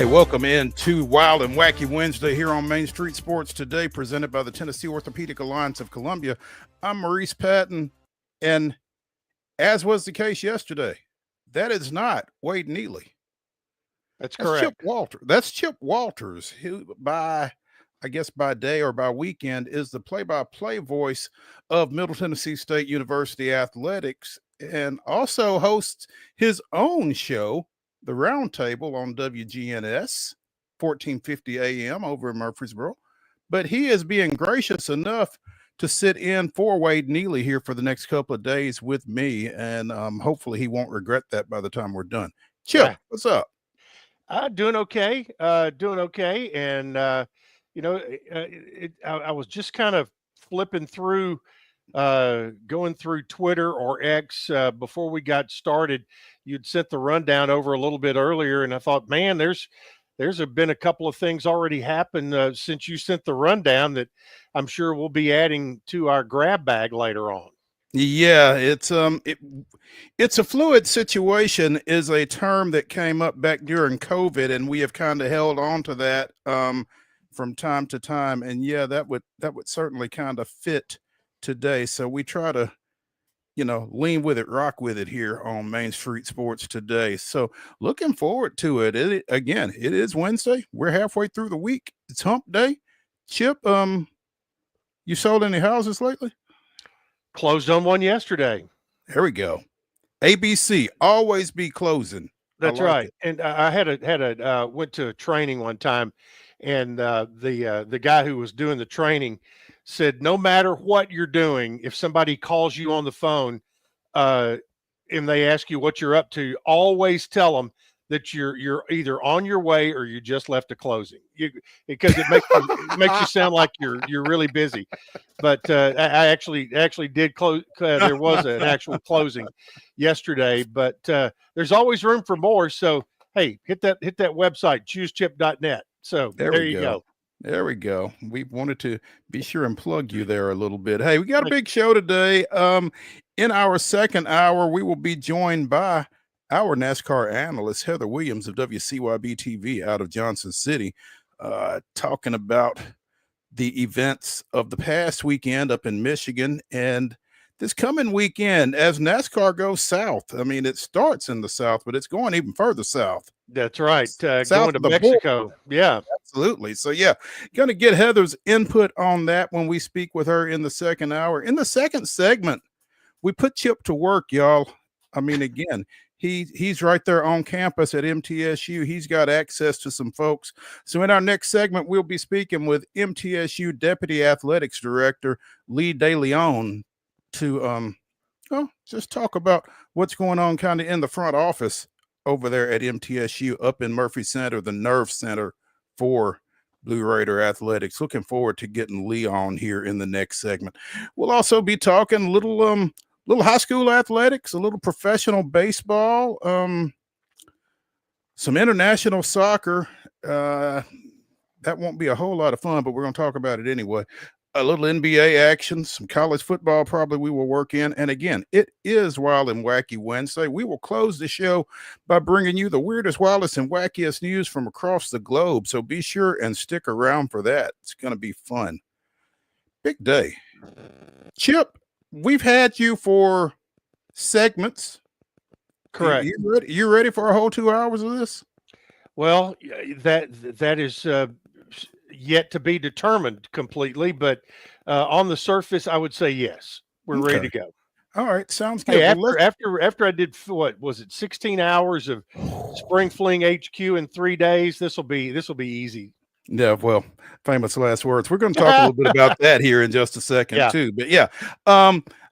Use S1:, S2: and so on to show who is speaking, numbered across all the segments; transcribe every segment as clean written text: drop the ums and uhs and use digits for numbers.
S1: welcome in to Wild and Wacky Wednesday here on Main Street Sports Today, presented by the Tennessee Orthopedic Alliance of Columbia. I'm Maurice Patton, and as was the case yesterday, that is not Wade Neely.
S2: That's correct.
S1: That's Chip Walters, who by day or by weekend is the play-by-play voice of Middle Tennessee State University athletics, and also hosts his own show, The Roundtable, on WGNS 1450 AM over in Murfreesboro. But he is being gracious enough to sit in for Wade Neely here for the next couple of days with me, and hopefully he won't regret that by the time we're done. Chip, what's up?
S2: Doing okay. And I was just kind of flipping through, going through Twitter or X before we got started. You'd sent the rundown over a little bit earlier, and I thought, man, there's been a couple of things already happened since you sent the rundown that I'm sure we'll be adding to our grab bag later on.
S1: Yeah, it's a fluid situation is a term that came up back during COVID, and we have kind of held on to that from time to time. And yeah, that would certainly kind of fit today. So we try to, lean with it, rock with it here on Main Street Sports Today. So looking forward to it. It is Wednesday. We're halfway through the week. It's hump day. Chip, you sold any houses lately?
S2: Closed on one yesterday.
S1: There we go. ABC, always be closing.
S2: That's right. And I went to a training one time, and the guy who was doing the training said, no matter what you're doing, if somebody calls you on the phone and they ask you what you're up to, always tell them that you're either on your way or you just left a closing. Because it makes you sound like you're really busy. But I actually did close. There was an actual closing yesterday, but there's always room for more. So hey, hit that website, choosechip.net. So there you go.
S1: There we go. We wanted to be sure and plug you there a little bit. Hey, we got a big show today. In our second hour, we will be joined by our NASCAR analyst, Heather Williams of WCYB-TV out of Johnson City, talking about the events of the past weekend up in Michigan and this coming weekend as NASCAR goes south. I mean, it starts in the south, but it's going even further south.
S2: That's right. Going to Mexico. Border. Yeah,
S1: absolutely. So yeah, going to get Heather's input on that when we speak with her in the second hour. In the second segment, we put Chip to work, y'all. I mean, again, he's right there on campus at MTSU. He's got access to some folks. So in our next segment, we'll be speaking with MTSU Deputy Athletics Director Lee DeLeon to just talk about what's going on kind of in the front office over there at MTSU up in Murphy Center, the nerve center for Blue Raider athletics. Looking forward to getting Lee on here in the next segment. We'll also be talking a little high school athletics, a little professional baseball, some international soccer. That won't be a whole lot of fun, but we're going to talk about it anyway. A little NBA action, some college football probably we will work in. And again, it is Wild and Wacky Wednesday. We will close the show by bringing you the weirdest, wildest, and wackiest news from across the globe. So be sure and stick around for that. It's going to be fun. Big day. Chip, we've had you for segments.
S2: Correct.
S1: You ready for a whole 2 hours of this?
S2: Well, that is yet to be determined completely, but on the surface, I would say yes. We're ready to go.
S1: All right, sounds good.
S2: Hey, after I did, what was it, 16 hours of Spring Fling HQ in 3 days? This will be easy.
S1: Yeah, well, famous last words. We're going to talk a little bit about that here in just a second too. But yeah,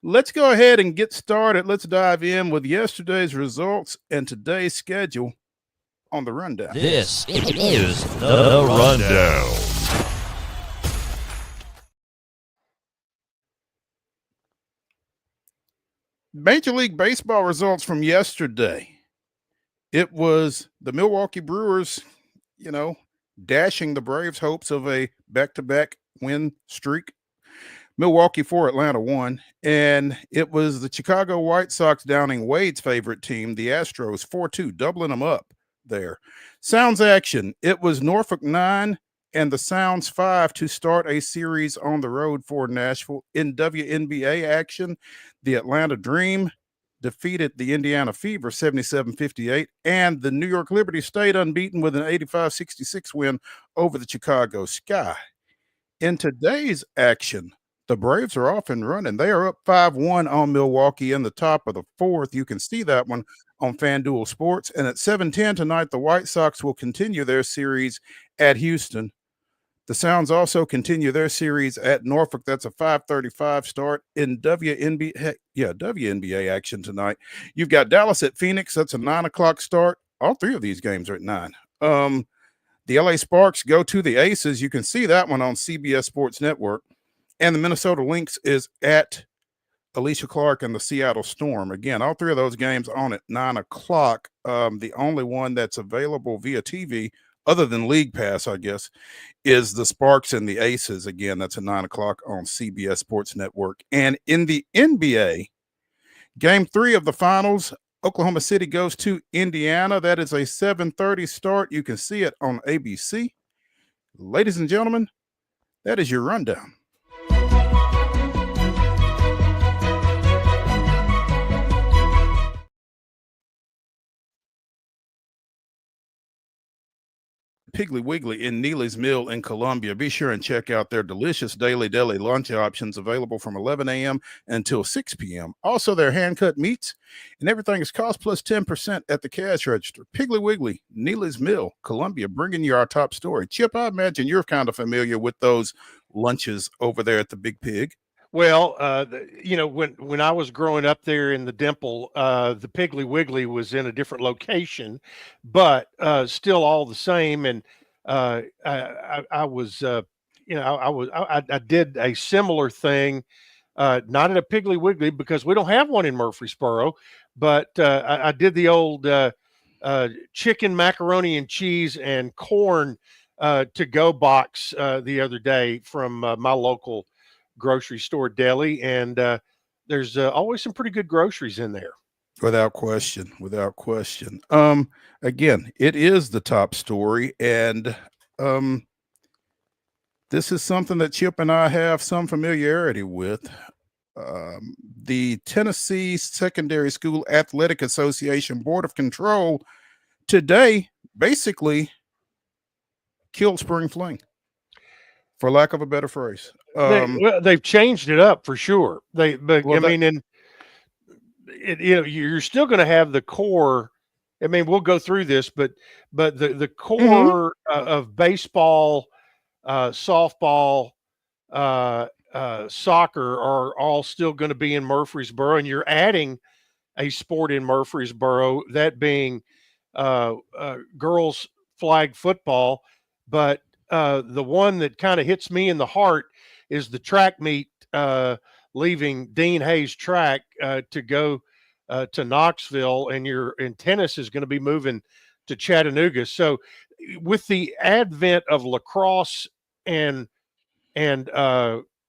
S1: let's go ahead and get started. Let's dive in with yesterday's results and today's schedule on the rundown.
S3: This is the rundown.
S1: Major League Baseball results from yesterday. It was the Milwaukee Brewers, dashing the Braves' hopes of a back-to-back win streak. Milwaukee 4, Atlanta 1. And it was the Chicago White Sox downing Wade's favorite team, the Astros, 4-2, doubling them up there. Sounds action. It was Norfolk 9 and the Sounds 5 to start a series on the road for Nashville. In WNBA action, the Atlanta Dream defeated the Indiana Fever 77-58, and the New York Liberty stayed unbeaten with an 85-66 win over the Chicago Sky. In today's action, the Braves are off and running. They are up 5-1 on Milwaukee in the top of the fourth. You can see that one on FanDuel Sports. And at 7:10 tonight, the White Sox will continue their series at Houston. The Sounds also continue their series at Norfolk. That's a 5:35 start. In WNBA action tonight, you've got Dallas at Phoenix. That's a 9 o'clock start. All three of these games are at 9. The LA Sparks go to the Aces. You can see that one on CBS Sports Network. And the Minnesota Lynx is at Alicia Clark and the Seattle Storm. Again, all three of those games on at 9 o'clock. The only one that's available via TV, other than League Pass, I guess, is the Sparks and the Aces. Again, that's at 9 o'clock on CBS Sports Network. And in the NBA, Game 3 of the finals, Oklahoma City goes to Indiana. That is a 7:30 start. You can see it on ABC. Ladies and gentlemen, that is your rundown. Piggly Wiggly in Neely's Mill in Columbia. Be sure and check out their delicious daily deli lunch options available from 11 a.m. until 6 p.m. Also, their hand-cut meats and everything is cost plus 10% at the cash register. Piggly Wiggly, Neely's Mill, Columbia, bringing you our top story. Chip, I imagine you're kind of familiar with those lunches over there at the Big Pig.
S2: Well, when I was growing up there in the Dimple, the Piggly Wiggly was in a different location, but still all the same. And I did a similar thing, not at a Piggly Wiggly because we don't have one in Murfreesboro, but I did the old chicken, macaroni and cheese, and corn to go box the other day from my local grocery store deli, and there's always some pretty good groceries in there.
S1: Without question. Again, it is the top story, and this is something that Chip and I have some familiarity with. The Tennessee Secondary School Athletic Association Board of Control today basically killed spring fling, for lack of a better phrase.
S2: They've changed it up for sure. You're still going to have the core. I mean, we'll go through this, but the core of baseball, softball, soccer are all still going to be in Murfreesboro, and you're adding a sport in Murfreesboro, that being girls flag football. But the one that kind of hits me in the heart is the track meet leaving Dean Hayes Track to go to Knoxville, and tennis is going to be moving to Chattanooga. So with the advent of lacrosse and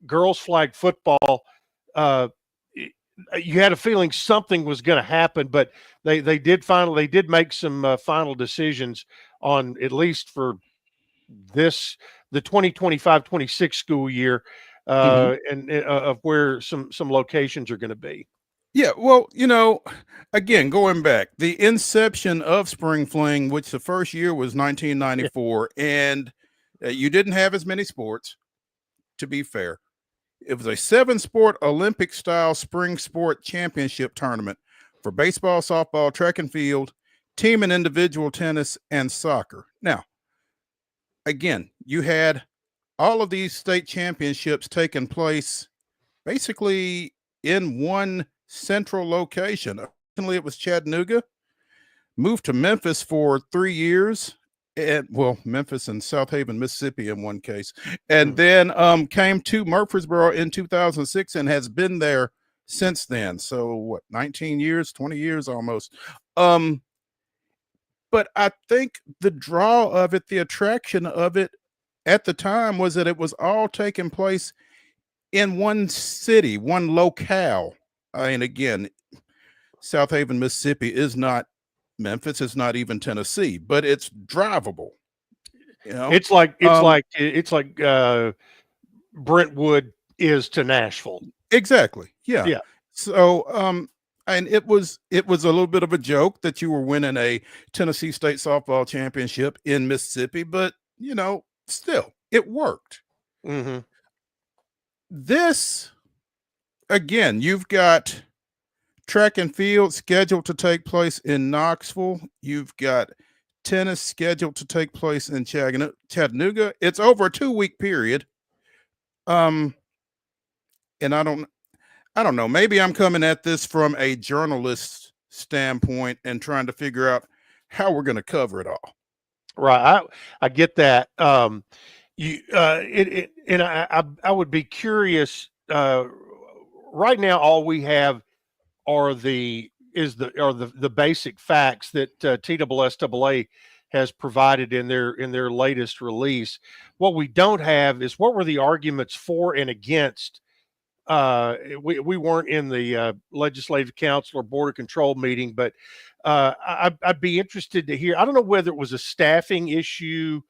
S2: girls flag football, you had a feeling something was going to happen, but they did make some final decisions on, at least for the 2025-26 school year, and of where some locations are going to be.
S1: Yeah, well, again, going back, the inception of spring fling, which the first year was 1994, and you didn't have as many sports, to be fair. It was a 7-sport Olympic-style spring sport championship tournament for baseball, softball, track and field, team and individual tennis, and soccer. Now, again, you had all of these state championships taking place basically in one central location. Originally, it was Chattanooga, moved to Memphis for 3 years, Memphis and South Haven, Mississippi in one case, and then came to Murfreesboro in 2006 and has been there since then. So 19 years, 20 years almost. But I think the draw of it, the attraction of it at the time was that it was all taking place in one city, one locale. And again, South Haven, Mississippi is not Memphis. It's not even Tennessee, but it's drivable. You know,
S2: It's like Brentwood is to Nashville.
S1: exactly. Yeah.
S2: Yeah.
S1: So, and it was a little bit of a joke that you were winning a Tennessee State softball championship in Mississippi, but still, it worked.
S2: Mm-hmm.
S1: This again, you've got track and field scheduled to take place in Knoxville. You've got tennis scheduled to take place in Chattanooga. It's over a 2-week period. And I don't know. Maybe I'm coming at this from a journalist standpoint and trying to figure out how we're going to cover it all.
S2: Right. I get that. I would be curious. Right now, all we have are the basic facts that TSSAA has provided in their latest release. What we don't have is what were the arguments for and against. We weren't in the legislative council or board of control meeting, but I'd be interested to hear. I don't know whether it was a staffing issue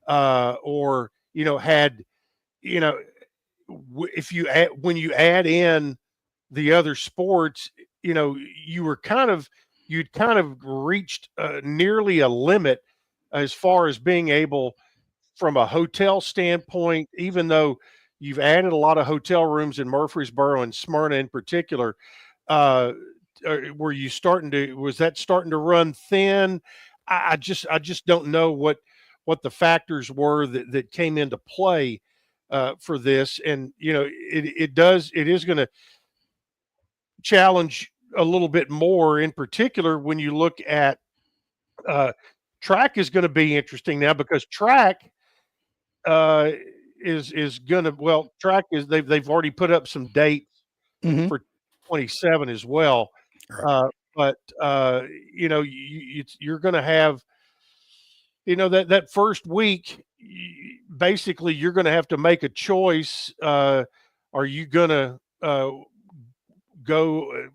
S2: or had if you when you add in the other sports, you'd kind of reached nearly a limit as far as being able, from a hotel standpoint, even though you've added a lot of hotel rooms in Murfreesboro and Smyrna in particular. Was that starting to run thin? I just don't know what the factors were that came into play for this. And, it is going to challenge a little bit more, in particular, when you look at track is going to be interesting now, because track is going to, track is they've already put up some dates for 27 as well.
S1: Right.
S2: But you're going to have, that first week, basically you're going to have to make a choice. Are you going to go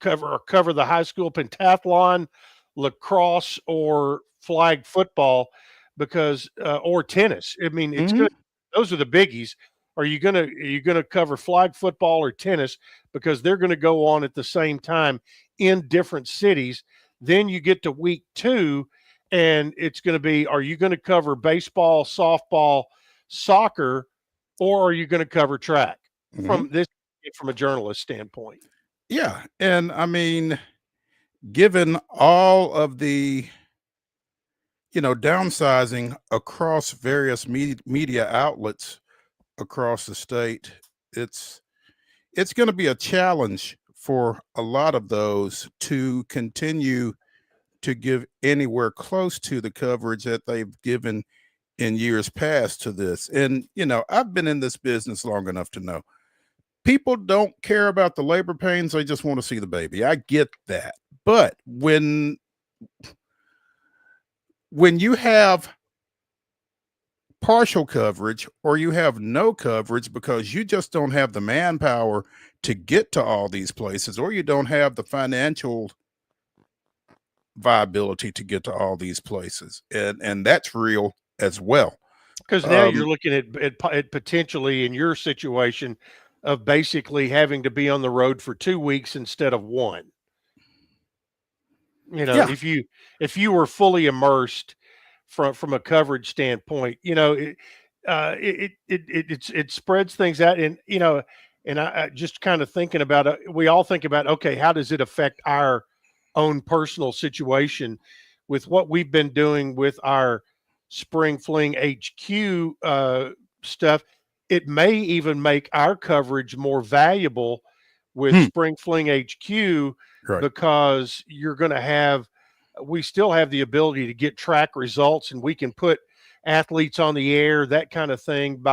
S2: cover the high school pentathlon, lacrosse, or flag football? Because or tennis. I mean, it's good. Those are the biggies. Are you gonna cover flag football or tennis, because they're going to go on at the same time in different cities? Then you get to week 2, and it's going to be, are you going to cover baseball, softball, soccer, or are you going to cover track? From a journalist standpoint.
S1: Yeah, and I mean, given all of the downsizing across various media outlets across the state, it's going to be a challenge for a lot of those to continue to give anywhere close to the coverage that they've given in years past to this. And I've been in this business long enough to know people don't care about the labor pains, they just want to see the baby. I get that. But when you have partial coverage, or you have no coverage because you just don't have the manpower to get to all these places, or you don't have the financial viability to get to all these places, and that's real as well.
S2: Because now you're looking at potentially, in your situation, of basically having to be on the road for 2 weeks instead of 1.
S1: Yeah.
S2: If you were fully immersed from a coverage standpoint, it spreads things out. And and I just kind of thinking about it, we all think about, okay, how does it affect our own personal situation with what we've been doing with our Spring Fling HQ stuff? It may even make our coverage more valuable with Spring Fling HQ,
S1: Right.
S2: because we still have the ability to get track results, and we can put athletes on the air, that kind of thing,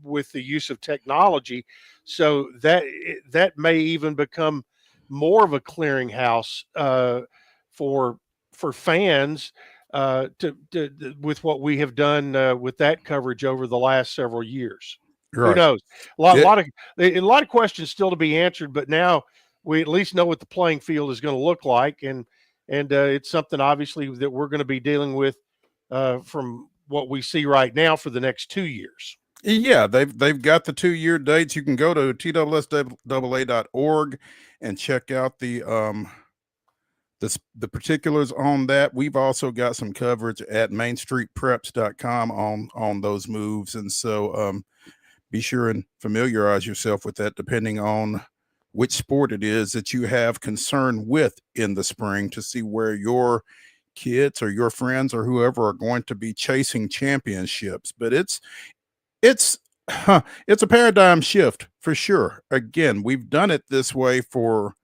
S2: with the use of technology. So that may even become more of a clearinghouse for fans with what we have done with that coverage over the last several years.
S1: Right.
S2: Who knows? A lot of questions still to be answered, but now we at least know what the playing field is going to look like, and and it's something obviously that we're going to be dealing with from what we see right now for the next 2 years.
S1: Yeah, they've got the 2-year dates. You can go to TWSAA.org and check out the particulars on that. We've also got some coverage at mainstreetpreps.com on those moves, and so be sure and familiarize yourself with that depending on which sport it is that you have concern with in the spring, to see where your kids or your friends or whoever are going to be chasing championships. But it's a paradigm shift for sure. Again, we've done it this way for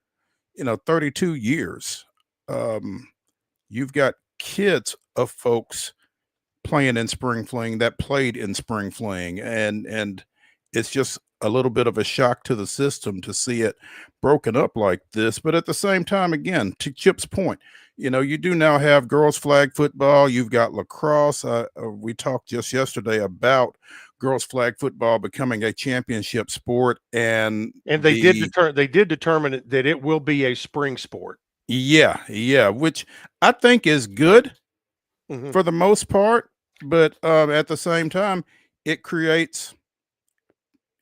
S1: 32 years. You've got kids of folks playing in spring fling that played in spring fling, and it's just a little bit of a shock to the system to see it broken up like this. But at the same time, again, to Chip's point, you do now have girls flag football. You've got lacrosse. We talked just yesterday about girls flag football becoming a championship sport, and
S2: they did determine that it will be a spring sport.
S1: Yeah, which I think is good for the most part, but at the same time, it creates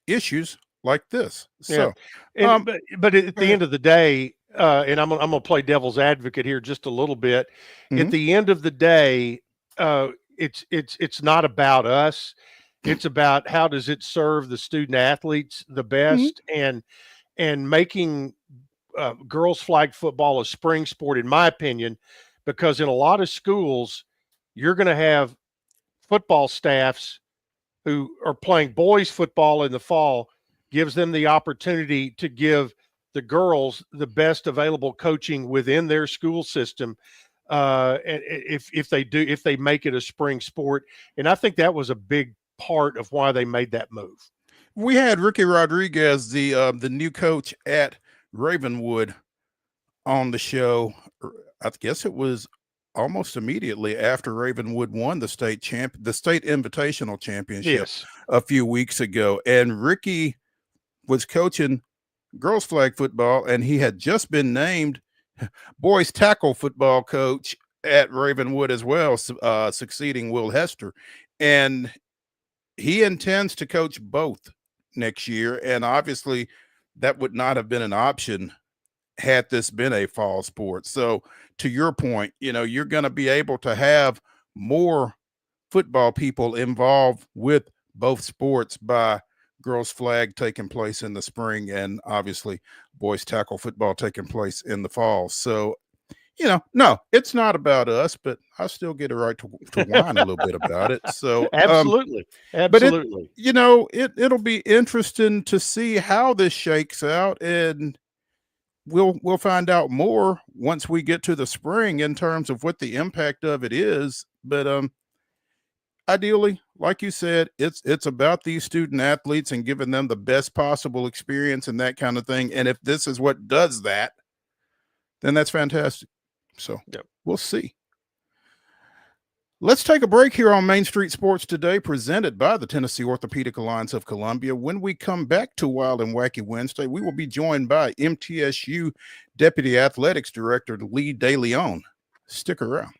S1: issues like this. So,
S2: but at the end of the day, and I'm gonna play devil's advocate here just a little bit. At the end of the day, it's not about us. It's about how does it serve the student athletes the best, and making girls flag football a spring sport, in my opinion, because in a lot of schools, you're going to have football staffs who are playing boys football in the fall, gives them the opportunity to give the girls the best available coaching within their school system. And if they make it a spring sport. And I think that was a big part of why they made that move.
S1: We had Ricky Rodriguez, the new coach at Ravenwood, on the show. I guess it was almost immediately after Ravenwood won the state invitational championship a few weeks ago. And Ricky was coaching girls flag football, and he had just been named boys tackle football coach at Ravenwood as well, succeeding Will Hester. And he intends to coach both next year. And obviously that would not have been an option had this been a fall sport. So to your point, you're going to be able to have more football people involved with both sports by girls flag taking place in the spring, and obviously boys tackle football taking place in the fall. So, no, it's not about us, but I still get a right to whine a little bit about it. So
S2: absolutely.
S1: But it'll be interesting to see how this shakes out, and we'll find out more once we get to the spring in terms of what the impact of it is. But ideally, like you said, it's about these student athletes and giving them the best possible experience and that kind of thing. And if this is what does that, then that's fantastic. So We'll see. Let's take a break here on Main Street Sports Today, presented by the Tennessee Orthopedic Alliance of Columbia. When we come back to Wild and Wacky Wednesday, we will be joined by MTSU Deputy Athletics Director Lee DeLeon. Stick around.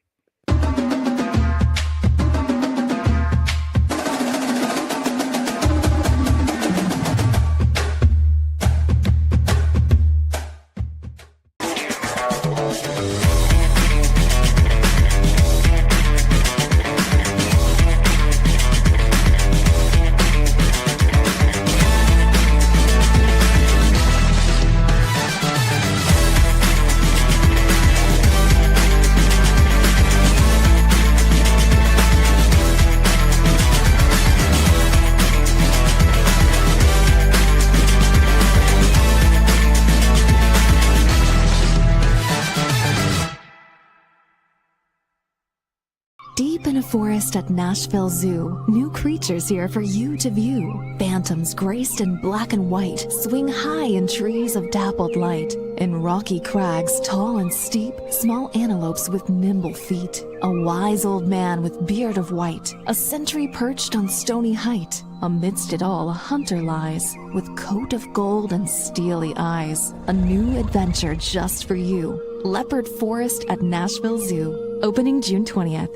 S4: Deep in a forest at Nashville Zoo, new creatures here for you to view. Bantams graced in black and white swing high in trees of dappled light. In rocky crags, tall and steep, small antelopes with nimble feet. A wise old man with beard of white, a sentry perched on stony height. Amidst it all, a hunter lies, with coat of gold and steely eyes. A new adventure just for you. Leopard Forest at Nashville Zoo, opening June 20th.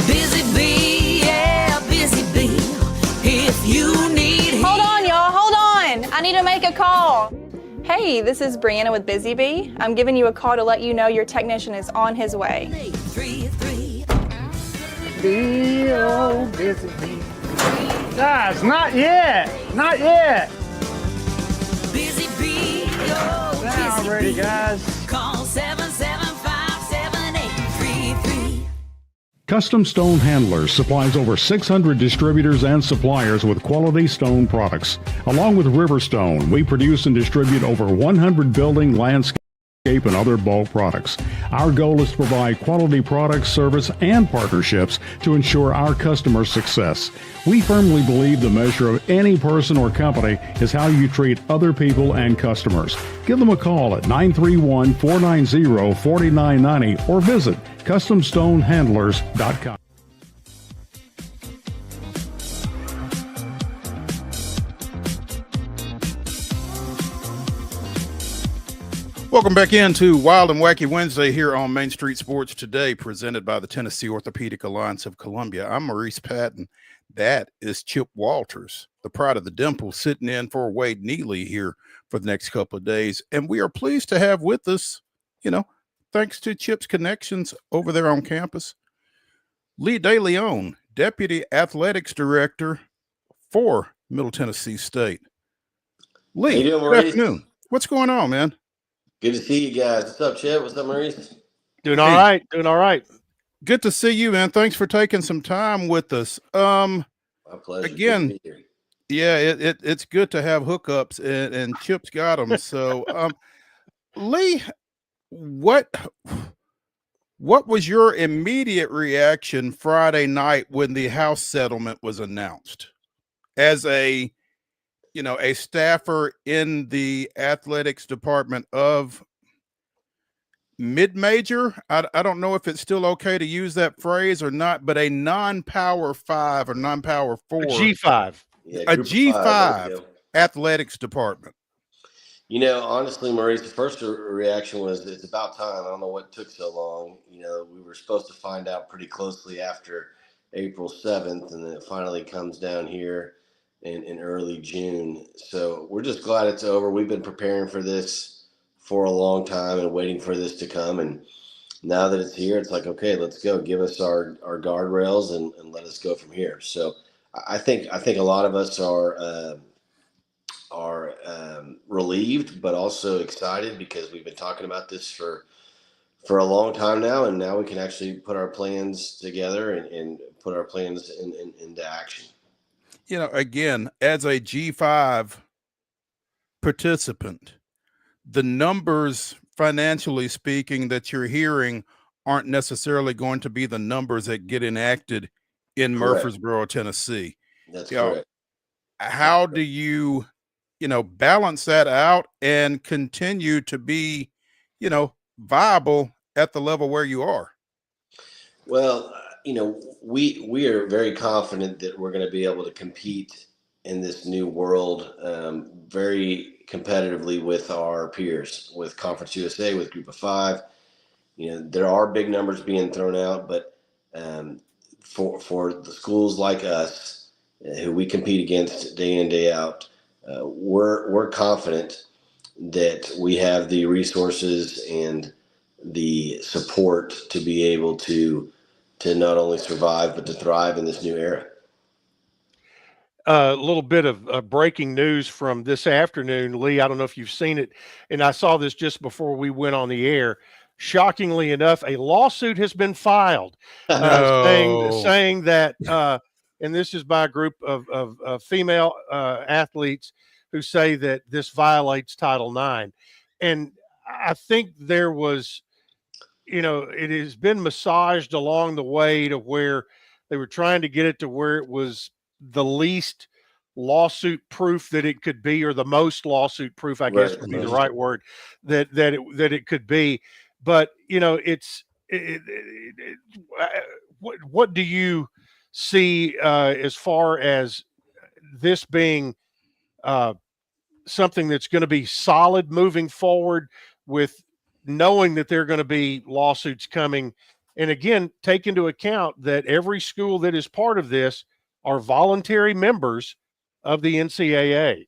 S5: Busy bee, yeah, busy bee. If you need
S6: Hold on, y'all, hold on. I need to make a call. Hey, this is Brianna with Busy Bee. I'm giving you a call to let you know your technician is on his way.
S5: 833.
S7: Bee, oh, busy bee. Guys, not yet. Not yet.
S5: Busy bee, oh,
S7: Now
S5: busy
S7: ready,
S5: bee.
S7: guys.
S5: Call 775-7833.
S8: Custom Stone Handlers supplies over 600 distributors and suppliers with quality stone products. Along with Riverstone, we produce and distribute over 100 building, landscape, and other bulk products. Our goal is to provide quality products, service, and partnerships to ensure our customers' success. We firmly believe the measure of any person or company is how you treat other people and customers. Give them a call at 931-490-4990 or visit CustomStoneHandlers.com.
S1: Welcome back into Wild and Wacky Wednesday here on Main Street Sports Today, presented by the Tennessee Orthopedic Alliance of Columbia. I'm Maurice Patton. That is Chip Walters, the pride of the dimple, sitting in for Wade Neely here for the next couple of days. And we are pleased to have with us, thanks to Chip's connections over there on campus, Lee DeLeon, Deputy Athletics Director for Middle Tennessee State. Lee,
S9: How you doing,
S1: good
S9: Maurice?
S1: afternoon. What's going on, man?
S9: Good to see you guys. What's up, Chip? What's up, Maurice?
S2: Doing all right. Doing all right.
S1: Good to see you, man. Thanks for taking some time with us.
S9: My pleasure.
S1: Again,
S9: Good to be here.
S1: yeah, it's good to have hookups, and Chip's got them. So, Lee, what was your immediate reaction Friday night when the House settlement was announced? As a staffer in the athletics department of mid-major, I don't know if it's still okay to use that phrase or not, but a non-power 5 or non-power 4,
S2: G5.
S9: Yeah,
S1: a
S9: group of five, there you
S1: G5
S9: go.
S1: athletics department.
S9: Honestly, Maurice, the first reaction was it's about time. I don't know what took so long. We were supposed to find out pretty closely after April 7th, and then it finally comes down here in early June. So we're just glad it's over. We've been preparing for this for a long time and waiting for this to come. And now that it's here, it's like, okay, let's go. Give us our guardrails and let us go from here. So I think a lot of us are relieved, but also excited because we've been talking about this for a long time now, and now we can actually put our plans together and put our plans into action.
S1: Again, as a G5 participant, the numbers, financially speaking, that you're hearing aren't necessarily going to be the numbers that get enacted in
S9: Correct.
S1: Murfreesboro, Tennessee.
S9: That's correct.
S1: How do you, balance that out and continue to be, viable at the level where you are?
S9: Well, we are very confident that we're going to be able to compete in this new world very competitively with our peers, with Conference USA, with Group of Five. There are big numbers being thrown out, but for the schools like us, who we compete against day in, day out, we're confident that we have the resources and the support to be able to not only survive but to thrive in this new era.
S2: A little bit of breaking news from this afternoon, Lee. I don't know if you've seen it, and I saw this just before we went on the air. Shockingly enough, a lawsuit has been filed saying that, and this is by a group of female athletes who say that this violates Title IX. And I think there was, it has been massaged along the way to where they were trying to get it to where it was the least lawsuit proof that it could be, or the most lawsuit proof, I guess would be the right word, that it could be. But what do you see as far as this being something that's going to be solid moving forward with knowing that there are going to be lawsuits coming. And again, take into account that every school that is part of this are voluntary members of the NCAA.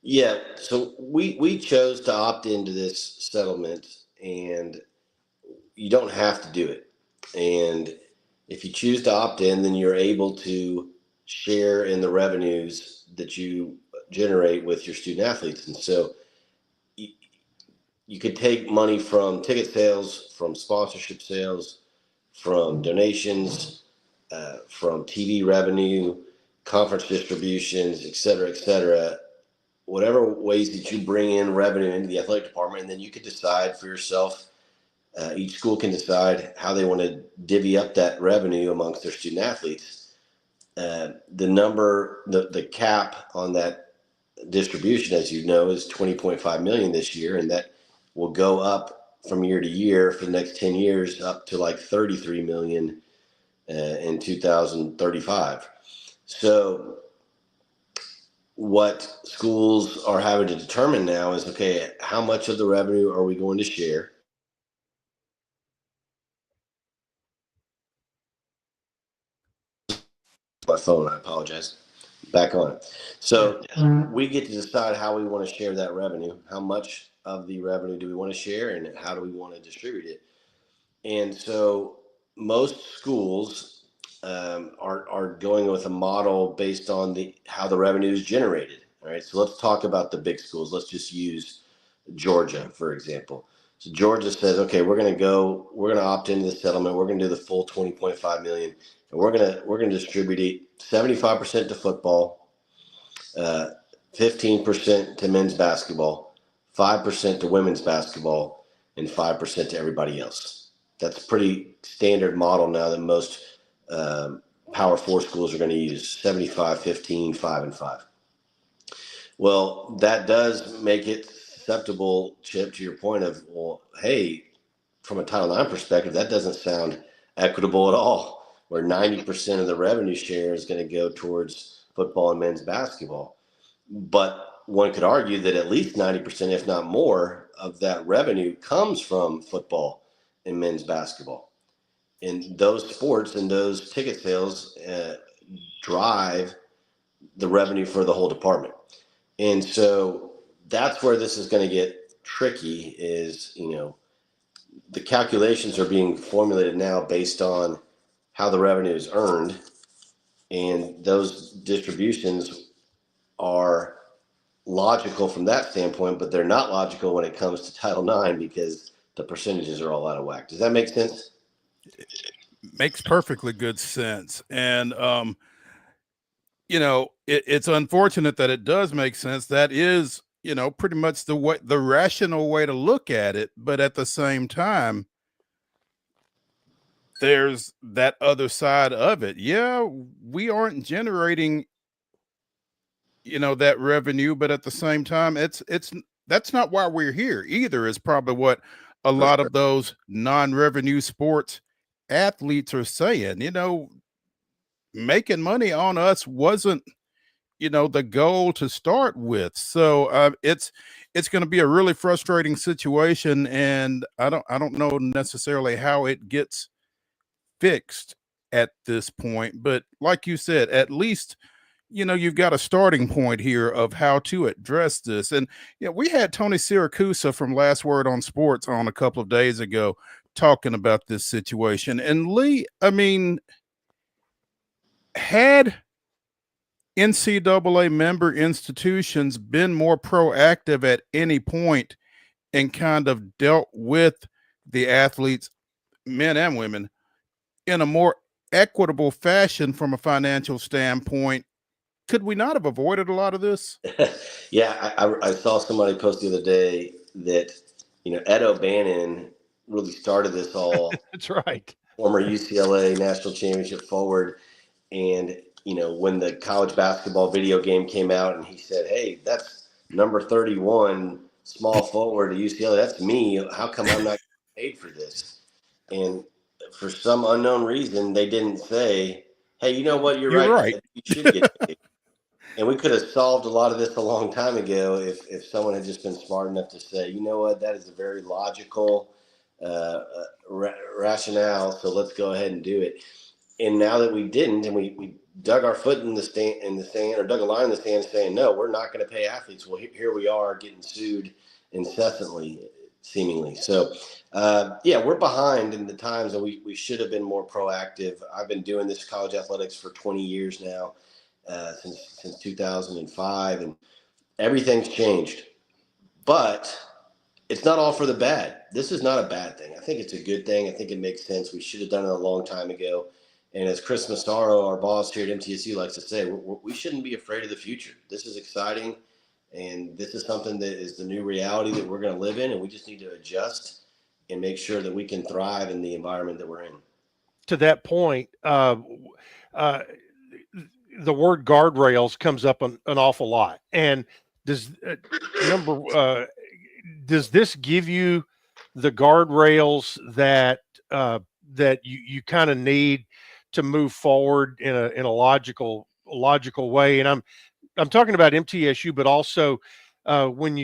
S9: Yeah, so we chose to opt into this settlement, and you don't have to do it. And if you choose to opt in, then you're able to share in the revenues that you generate with your student athletes. And so you could take money from ticket sales, from sponsorship sales, from donations, from TV revenue, conference distributions, et cetera, whatever ways that you bring in revenue into the athletic department. And then you could decide for yourself, each school can decide how they want to divvy up that revenue amongst their student athletes. The cap on that distribution, as you know, is 20.5 million this year, and that will go up from year to year for the next 10 years up to like 33 million in 2035. So what schools are having to determine now is, okay, how much of the revenue are we going to share? My phone, I apologize. Back on it. So we get to decide how we want to share that revenue. How much of the revenue do we want to share, and how do we want to distribute it? And so most schools are going with a model based on how the revenue is generated. All right. So let's talk about the big schools. Let's just use Georgia, for example. So Georgia says, okay, we're going to opt into the settlement. We're going to do the full 20.5 million, and we're going to distribute 75% to football, 15% to men's basketball, 5% to women's basketball, and 5% to everybody else. That's a pretty standard model now that most Power 4 schools are going to use: 75, 15, 5, and 5. Well, that does make it susceptible, Chip, to your point of, well, hey, from a Title IX perspective, that doesn't sound equitable at all, where 90% of the revenue share is going to go towards football and men's basketball. But one could argue that at least 90%, if not more, of that revenue comes from football and men's basketball. And those sports and those ticket sales drive the revenue for the whole department. And so that's where this is going to get tricky is, the calculations are being formulated now based on how the revenue is earned. And those distributions are logical from that standpoint, but they're not logical when it comes to Title IX because the percentages are all out of whack. Does that make sense?
S1: Makes perfectly good sense. And, it's unfortunate that it does make sense. That is, pretty much the rational way to look at it. But at the same time, there's that other side of it. Yeah, we aren't generating, that revenue, but at the same time, that's not why we're here either, is probably what a lot of those non-revenue sports athletes are saying. Making money on us wasn't, the goal to start with. So it's going to be a really frustrating situation, and I don't know necessarily how it gets fixed at this point. But like you said, at least you've got a starting point here of how to address this. And we had Tony Siracusa from Last Word on Sports on a couple of days ago talking about this situation. And Lee, had NCAA member institutions been more proactive at any point and kind of dealt with the athletes, men and women, in a more equitable fashion from a financial standpoint, could we not have avoided a lot of this?
S9: Yeah, I saw somebody post the other day that, Ed O'Bannon really started this all.
S2: That's right.
S9: Former UCLA national championship forward. And, when the college basketball video game came out and he said, hey, that's number 31 small forward at UCLA. That's me. How come I'm not paid for this? And for some unknown reason, they didn't say, hey, you know what? You're right. You should get paid. And we could have solved a lot of this a long time ago if someone had just been smart enough to say, you know what, that is a very logical rationale, so let's go ahead and do it. And now that we didn't, and we dug our foot in the sand, or dug a line in the sand, saying no, we're not going to pay athletes. Well, here we are getting sued incessantly, seemingly. So, yeah, we're behind in the times, and we should have been more proactive. I've been doing this college athletics for 20 years now, since 2005, and everything's changed. But it's not all for the bad. This is not a bad thing. I think it's a good thing. I think it makes sense. We should have done it a long time ago. And as Chris Massaro, our boss here at MTSU, likes to say, we shouldn't be afraid of the future. This is exciting, and this is something that is the new reality that we're going to live in, and we just need to adjust and make sure that we can thrive in the environment that we're in.
S2: To that point, the word guardrails comes up an awful lot. And does this give you the guardrails that you kind of need to move forward in a logical way? And I'm talking about MTSU, but also when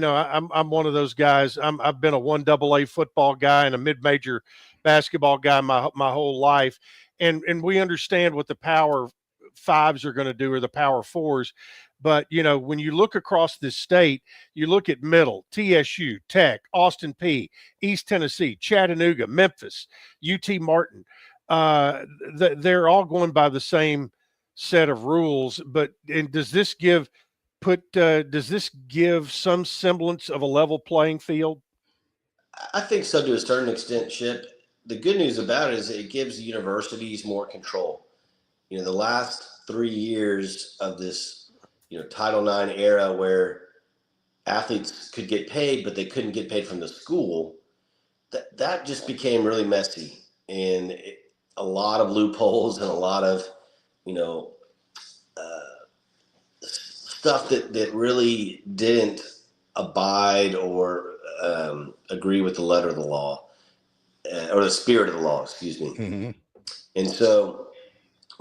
S2: I'm one of those guys. I've been a 1AA football guy and a mid-major basketball guy my whole life, and we understand what the Power Fives are going to do, or the Power Fours. But, when you look across this state, you look at Middle, TSU, Tech, Austin P, East Tennessee, Chattanooga, Memphis, UT Martin. They're all going by the same set of rules. Does this give some semblance of a level playing field?
S9: I think so, to a certain extent, Chip. The good news about it is it gives universities more control. The last 3 years of this, Title IX era, where athletes could get paid, but they couldn't get paid from the school, that just became really messy, and a lot of loopholes and a lot of, stuff that really didn't abide or agree with the letter of the law, or the spirit of the law, excuse me.
S1: Mm-hmm.
S9: And so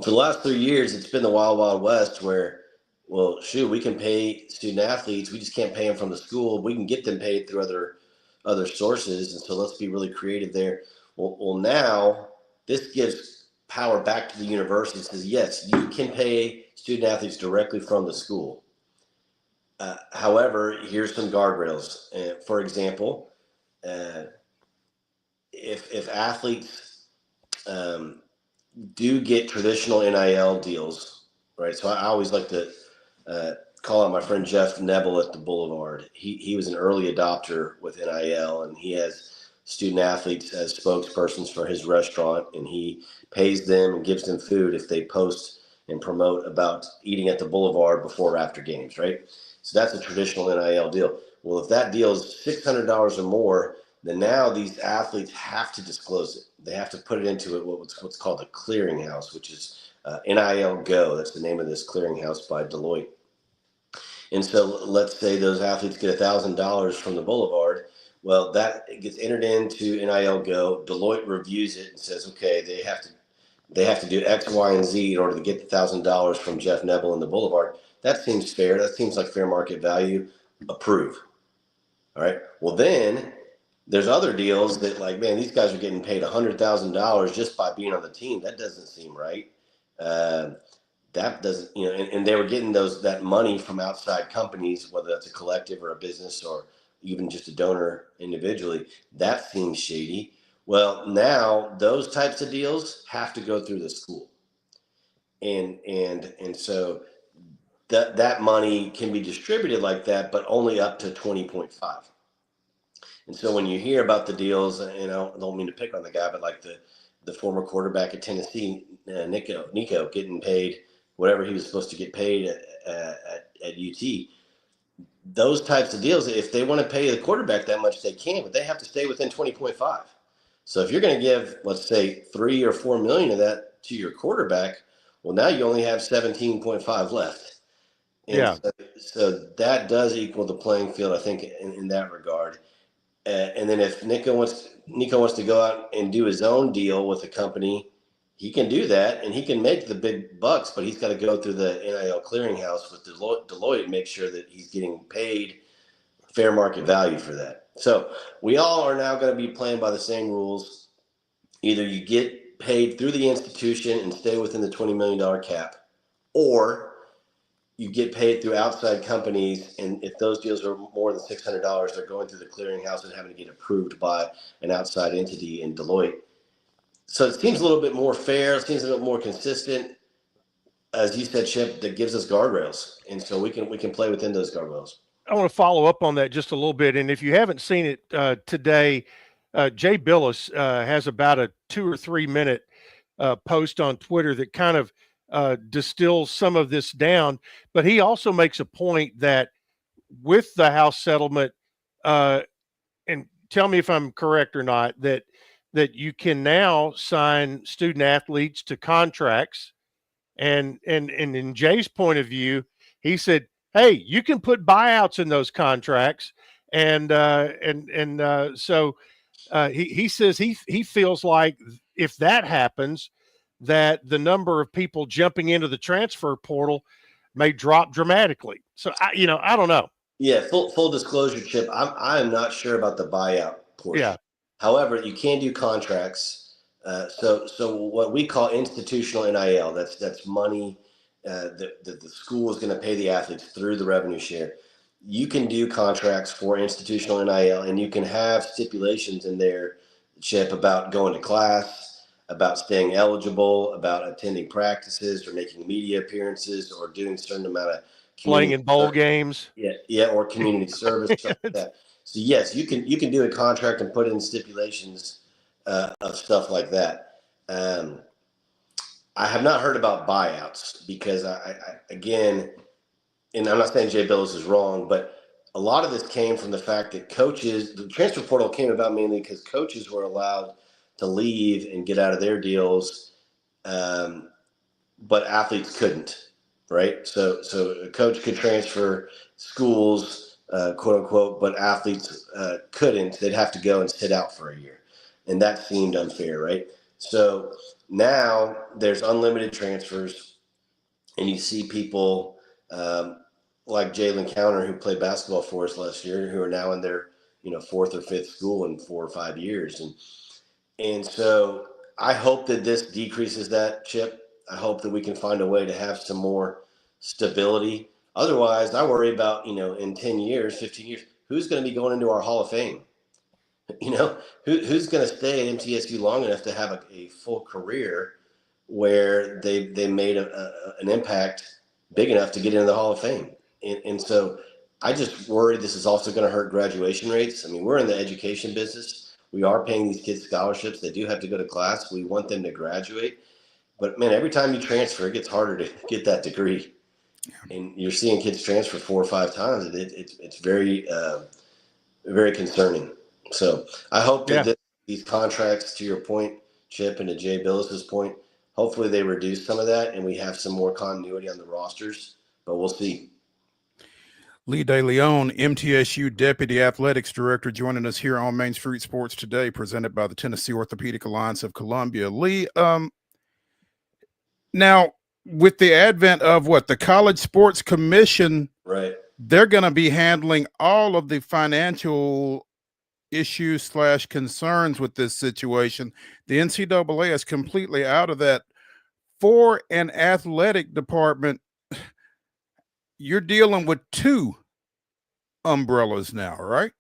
S9: for the last 3 years, it's been the wild, wild west where, well, shoot, we can pay student athletes. We just can't pay them from the school. We can get them paid through other sources. And so let's be really creative there. Well, now this gives power back to the university. It says, yes, you can pay student athletes directly from the school. However, here's some guardrails. For example, if athletes do get traditional NIL deals, right? So I always like to call out my friend Jeff Nebel at the Boulevard. He was an early adopter with NIL, and he has student athletes as spokespersons for his restaurant, and he pays them and gives them food if they post and promote about eating at the Boulevard before or after games, right? So that's a traditional NIL deal. Well, if that deal is $600 or more, then now these athletes have to disclose it. They have to put it into what's called a clearinghouse, which is NIL Go. That's the name of this clearinghouse by Deloitte. And so let's say those athletes get $1,000 from the Boulevard. Well, that gets entered into NIL Go. Deloitte reviews it and says, okay, they have to do X, Y, and Z in order to get the $1,000 from Jeff Nebel and the Boulevard. That seems fair. That seems like fair market value. Approve. All right. Well, then there's other deals that, like, man, these guys are getting paid $100,000 just by being on the team. That doesn't seem right. That doesn't, and they were getting that money from outside companies, whether that's a collective or a business or even just a donor individually. That seems shady. Well, now those types of deals have to go through the school, and so that money can be distributed like that, but only up to 20.5. And so when you hear about the deals, and I don't mean to pick on the guy, but like the former quarterback at Tennessee, Nico, getting paid whatever he was supposed to get paid at UT, those types of deals, if they want to pay the quarterback that much, they can, but they have to stay within 20.5. So if you're going to give, let's say, 3 or 4 million of that to your quarterback, well, now you only have 17.5 left. And
S2: yeah.
S9: So that does equal the playing field, I think, in that regard. And then if Nico wants to go out and do his own deal with a company he can do that and he can make the big bucks, but he's got to go through the NIL clearinghouse with Deloitte and make sure that he's getting paid fair market value for that. So we all are now going to be playing by the same rules. Either you get paid through the institution and stay within the $20 million cap, or you get paid through outside companies, and if those deals are more than $600, they're going through the clearinghouse and having to get approved by an outside entity in Deloitte. So it seems a little bit more fair. It seems a little more consistent. As you said, Chip, that gives us guardrails, and so we can play within those guardrails.
S2: I want to follow up on that just a little bit. And if you haven't seen it today, Jay Billis has about a 2 or 3 minute post on Twitter that kind of distills some of this down. But he also makes a point that with the House settlement, and tell me if I'm correct or not, that you can now sign student athletes to contracts. And in Jay's point of view, he said, hey, you can put buyouts in those contracts. So he says he feels like if that happens, that the number of people jumping into the transfer portal may drop dramatically. So I don't know.
S9: Yeah, full disclosure, Chip. I am not sure about the buyout portion.
S2: Yeah.
S9: However, you can do contracts. So what we call institutional NIL, that's money that the school is going to pay the athletes through the revenue share. You can do contracts for institutional NIL, and you can have stipulations in there, Chip, about going to class, about staying eligible, about attending practices or making media appearances or doing a certain amount of
S2: playing in bowl games.
S9: Yeah, or community service, stuff like that. So yes, you can do a contract and put in stipulations of stuff like that. I have not heard about buyouts because I again, and I'm not saying Jay Billis is wrong, but a lot of this came from the fact that the transfer portal came about mainly because coaches were allowed to leave and get out of their deals, but athletes couldn't, right? So a coach could transfer schools, quote unquote, but athletes couldn't. They'd have to go and sit out for a year. And that seemed unfair, right? So now there's unlimited transfers, and you see people like Jalen Counter, who played basketball for us last year, who are now in their fourth or fifth school in 4 or 5 years, and so I hope that this decreases that, Chip. I hope that we can find a way to have some more stability. Otherwise, I worry about in 10 years, 15 years, who's going to be going into our Hall of Fame. Who's going to stay at MTSU long enough to have a full career where they made an impact big enough to get into the Hall of Fame. And so I just worry this is also going to hurt graduation rates. I mean, we're in the education business. We are paying these kids scholarships. They do have to go to class. We want them to graduate. But, man, every time you transfer, it gets harder to get that degree. And you're seeing kids transfer 4 or 5 times. It's very, very concerning. So I hope that these contracts, to your point, Chip, and to Jay Billis's point, hopefully they reduce some of that and we have some more continuity on the rosters, but we'll see.
S1: Lee De Leon, MTSU Deputy Athletics Director, joining us here on Main Street Sports Today, presented by the Tennessee Orthopedic Alliance of Columbia. Lee, now with the advent of the College Sports Commission,
S9: right?
S1: They're going to be handling all of the financial issues / concerns with this situation. The NCAA is completely out of that. For an athletic department, you're dealing with 2 umbrellas now, right?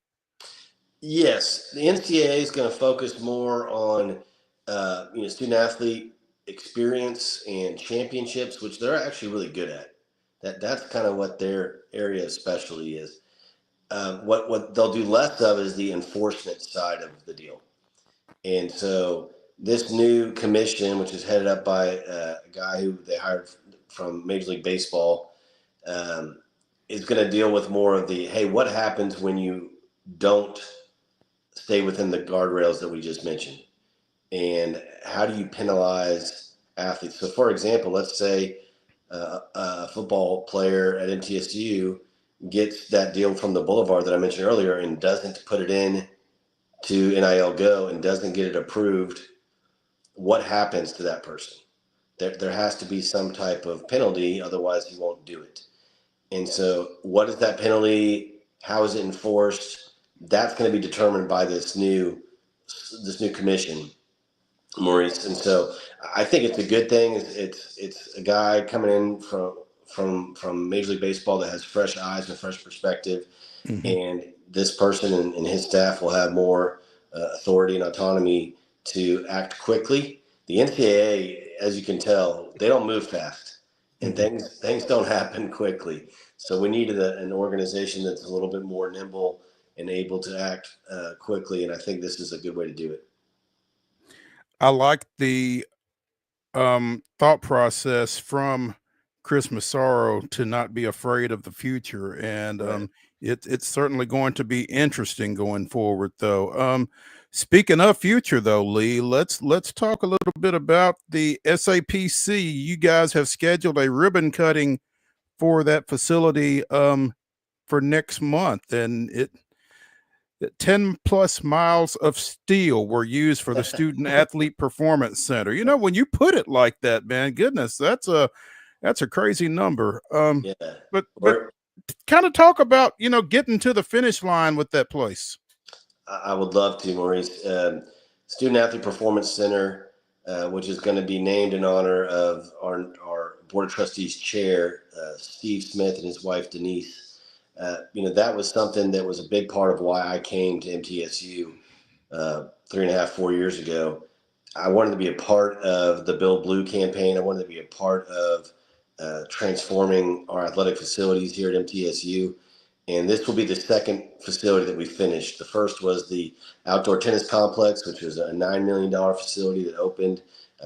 S9: Yes, the NCAA is going to focus more on student athlete experience and championships, which they're actually really good at. That's kind of what their area of specialty is. What they'll do less of is the enforcement side of the deal. And so this new commission, which is headed up by a guy who they hired from Major League Baseball, is going to deal with more of the, hey, what happens when you don't stay within the guardrails that we just mentioned? And how do you penalize athletes? So, for example, let's say a football player at MTSU gets that deal from the Boulevard that I mentioned earlier and doesn't put it in to NIL Go and doesn't get it approved what happens to that person? There has to be some type of penalty, otherwise he won't do it. And so what is that penalty? How is it enforced? That's going to be determined by this new commission, Maurice. And so I think it's a good thing. It's a guy coming in from Major League Baseball that has fresh eyes and fresh perspective.
S1: Mhm.
S9: And this person and his staff will have more authority and autonomy to act quickly. The NCAA, as you can tell, they don't move fast, and things don't happen quickly. So we needed an organization that's a little bit more nimble and able to act quickly. And I think this is a good way to do it.
S1: I like the thought process from Chris Massaro to not be afraid of the future, and
S9: Right.
S1: it's certainly going to be interesting going forward. Though, speaking of future, though, Lee, let's talk a little bit about the SAPC. You guys have scheduled a ribbon cutting for that facility for next month, and 10 plus miles of steel were used for the Student Athlete Performance Center. You know, when you put it like that, man, goodness, that's a crazy number.
S9: Yeah.
S1: But
S9: We're-
S1: kind of talk about, you know, getting to the finish line with that place.
S9: I would love to, Maurice. Student Athlete Performance Center, which is going to be named in honor of our Board of Trustees chair, Steve Smith, and his wife, Denise. That was something that was a big part of why I came to MTSU 3.5, 4 years ago. I wanted to be a part of the Build Blue campaign. I wanted to be a part of transforming our athletic facilities here at MTSU. And this will be the second facility that we finished. The first was the outdoor tennis complex, which was a $9 million facility that opened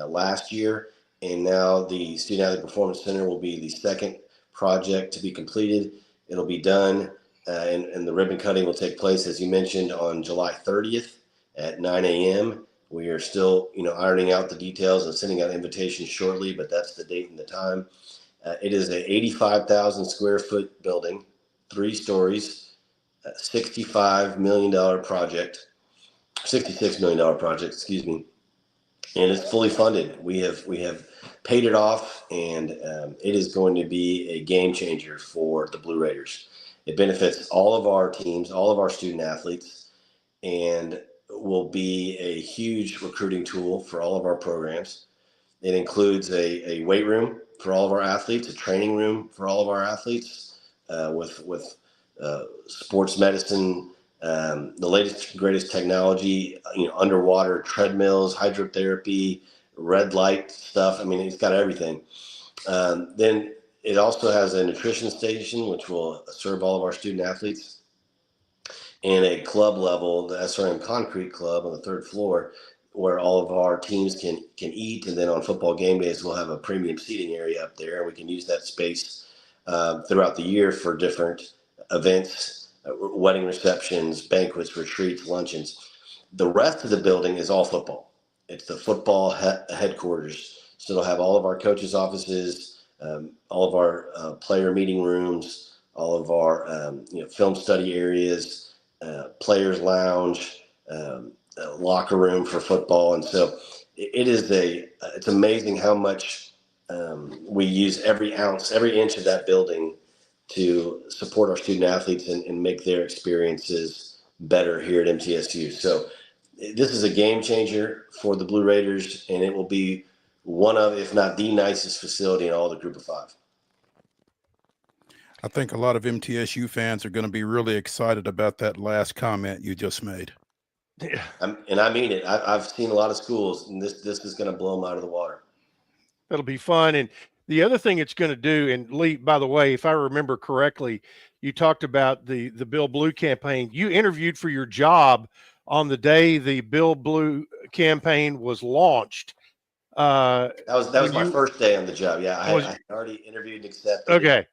S9: last year. And now the Student Athlete Performance Center will be the second project to be completed. It'll be done, and the ribbon cutting will take place, as you mentioned, on July 30th at 9 a.m. We are still, ironing out the details and sending out invitations shortly, but that's the date and the time. It is a 85,000 square foot building, 3 stories, $65 million project, $66 million project, excuse me. And it's fully funded. We have paid it off, and it is going to be a game changer for the Blue Raiders. It benefits all of our teams, all of our student athletes, and will be a huge recruiting tool for all of our programs. It includes a weight room for all of our athletes, a training room for all of our athletes, with sports medicine, the latest greatest technology, underwater treadmills, hydrotherapy, red light stuff. I mean, it's got everything. Then it also has a nutrition station, which will serve all of our student athletes, and a club level, the SRM Concrete Club on the 3rd floor, where all of our teams can eat. And then on football game days, we'll have a premium seating area up there, and we can use that space throughout the year for different events, wedding receptions, banquets, retreats, luncheons. The rest of the building is all football. It's the football headquarters. So it'll have all of our coaches' offices, all of our player meeting rooms, all of our film study areas, players' lounge, locker room for football. And so it's amazing how much we use every ounce, every inch of that building to support our student athletes and make their experiences better here at MTSU. So this is a game changer for the Blue Raiders, and it will be one of, if not the nicest facility in all the Group of 5.
S1: I think a lot of MTSU fans are going to be really excited about that last comment you just made.
S2: Yeah.
S9: And I mean it. I've seen a lot of schools, and this is going to blow them out of the water.
S2: That'll be fun. And the other thing it's going to do, and Lee, by the way, if I remember correctly, you talked about the Bill Blue campaign. You interviewed for your job on the day the Bill Blue campaign was launched.
S9: That was my first day on the job. Yeah, I already interviewed and accepted.
S2: Okay.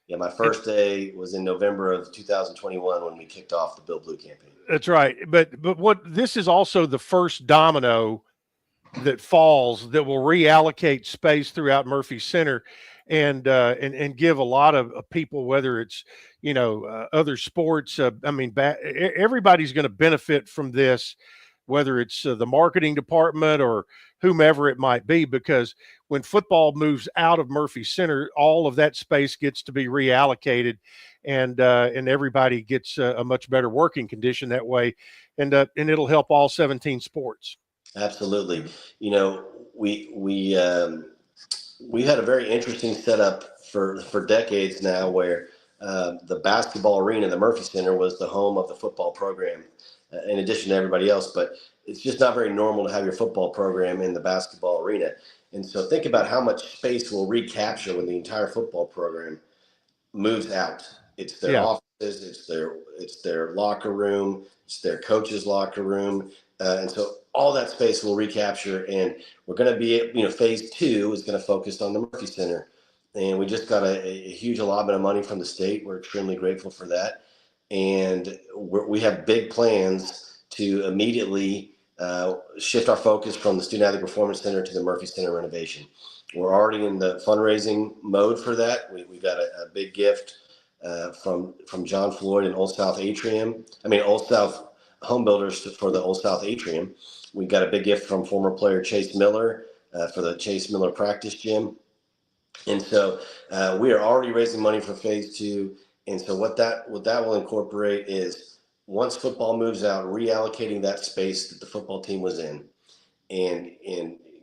S9: Yeah, my first day was in November of 2021 when we kicked off the Bill Blue campaign.
S2: That's right. But what this is also the first domino that falls that will reallocate space throughout Murphy Center and give a lot of people, whether it's, other sports, everybody's going to benefit from this. whether it's the marketing department or whomever it might be, because when football moves out of Murphy Center, all of that space gets to be reallocated, and everybody gets a much better working condition that way, and it'll help all 17 sports.
S9: Absolutely. You know, we had a very interesting setup for decades now, where the basketball arena, the Murphy Center, was the home of the football program, in addition to everybody else. But it's just not very normal to have your football program in the basketball arena. And so think about how much space we'll recapture when the entire football program moves out. It's their offices, it's their locker room, it's their coach's locker room. And so all that space will recapture, and we're going to be, phase 2 is going to focus on the Murphy Center. And we just got a huge allotment of money from the state. We're extremely grateful for that. And we have big plans to immediately shift our focus from the Student Athlete Performance Center to the Murphy Center renovation. We're already in the fundraising mode for that. We got a big gift from John Floyd and Old South Home Builders for the Old South Atrium. We got a big gift from former player Chase Miller for the Chase Miller practice gym. And so we are already raising money for phase 2. And so what that will incorporate is, once football moves out, reallocating that space that the football team was in, and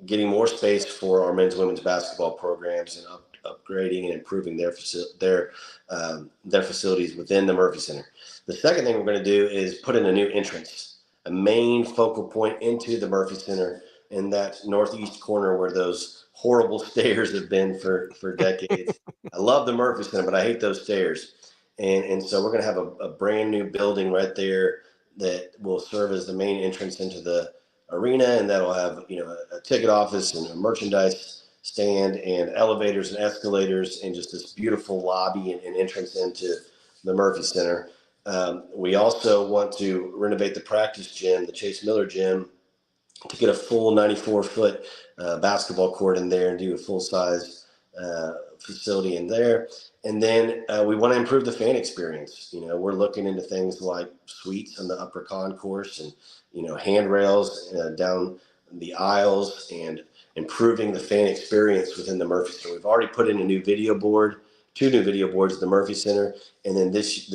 S9: getting more space for our men's and women's basketball programs, and upgrading and improving their facilities within the Murphy Center. The second thing we're going to do is put in a new entrance, a main focal point into the Murphy Center in that northeast corner where those horrible stairs have been for decades. I love the Murphy Center, but I hate those stairs. And so we're going to have a brand new building right there that will serve as the main entrance into the arena, and that'll have a ticket office and a merchandise stand and elevators and escalators, and just this beautiful lobby and entrance into the Murphy Center. We also want to renovate the practice gym, the Chase Miller gym, to get a full 94-foot basketball court in there and do a full-size facility in there. And then we want to improve the fan experience. We're looking into things like suites in the upper concourse, and handrails down the aisles, and improving the fan experience within the Murphy Center. We've already put in a new video board, 2 new video boards at the Murphy Center, and then this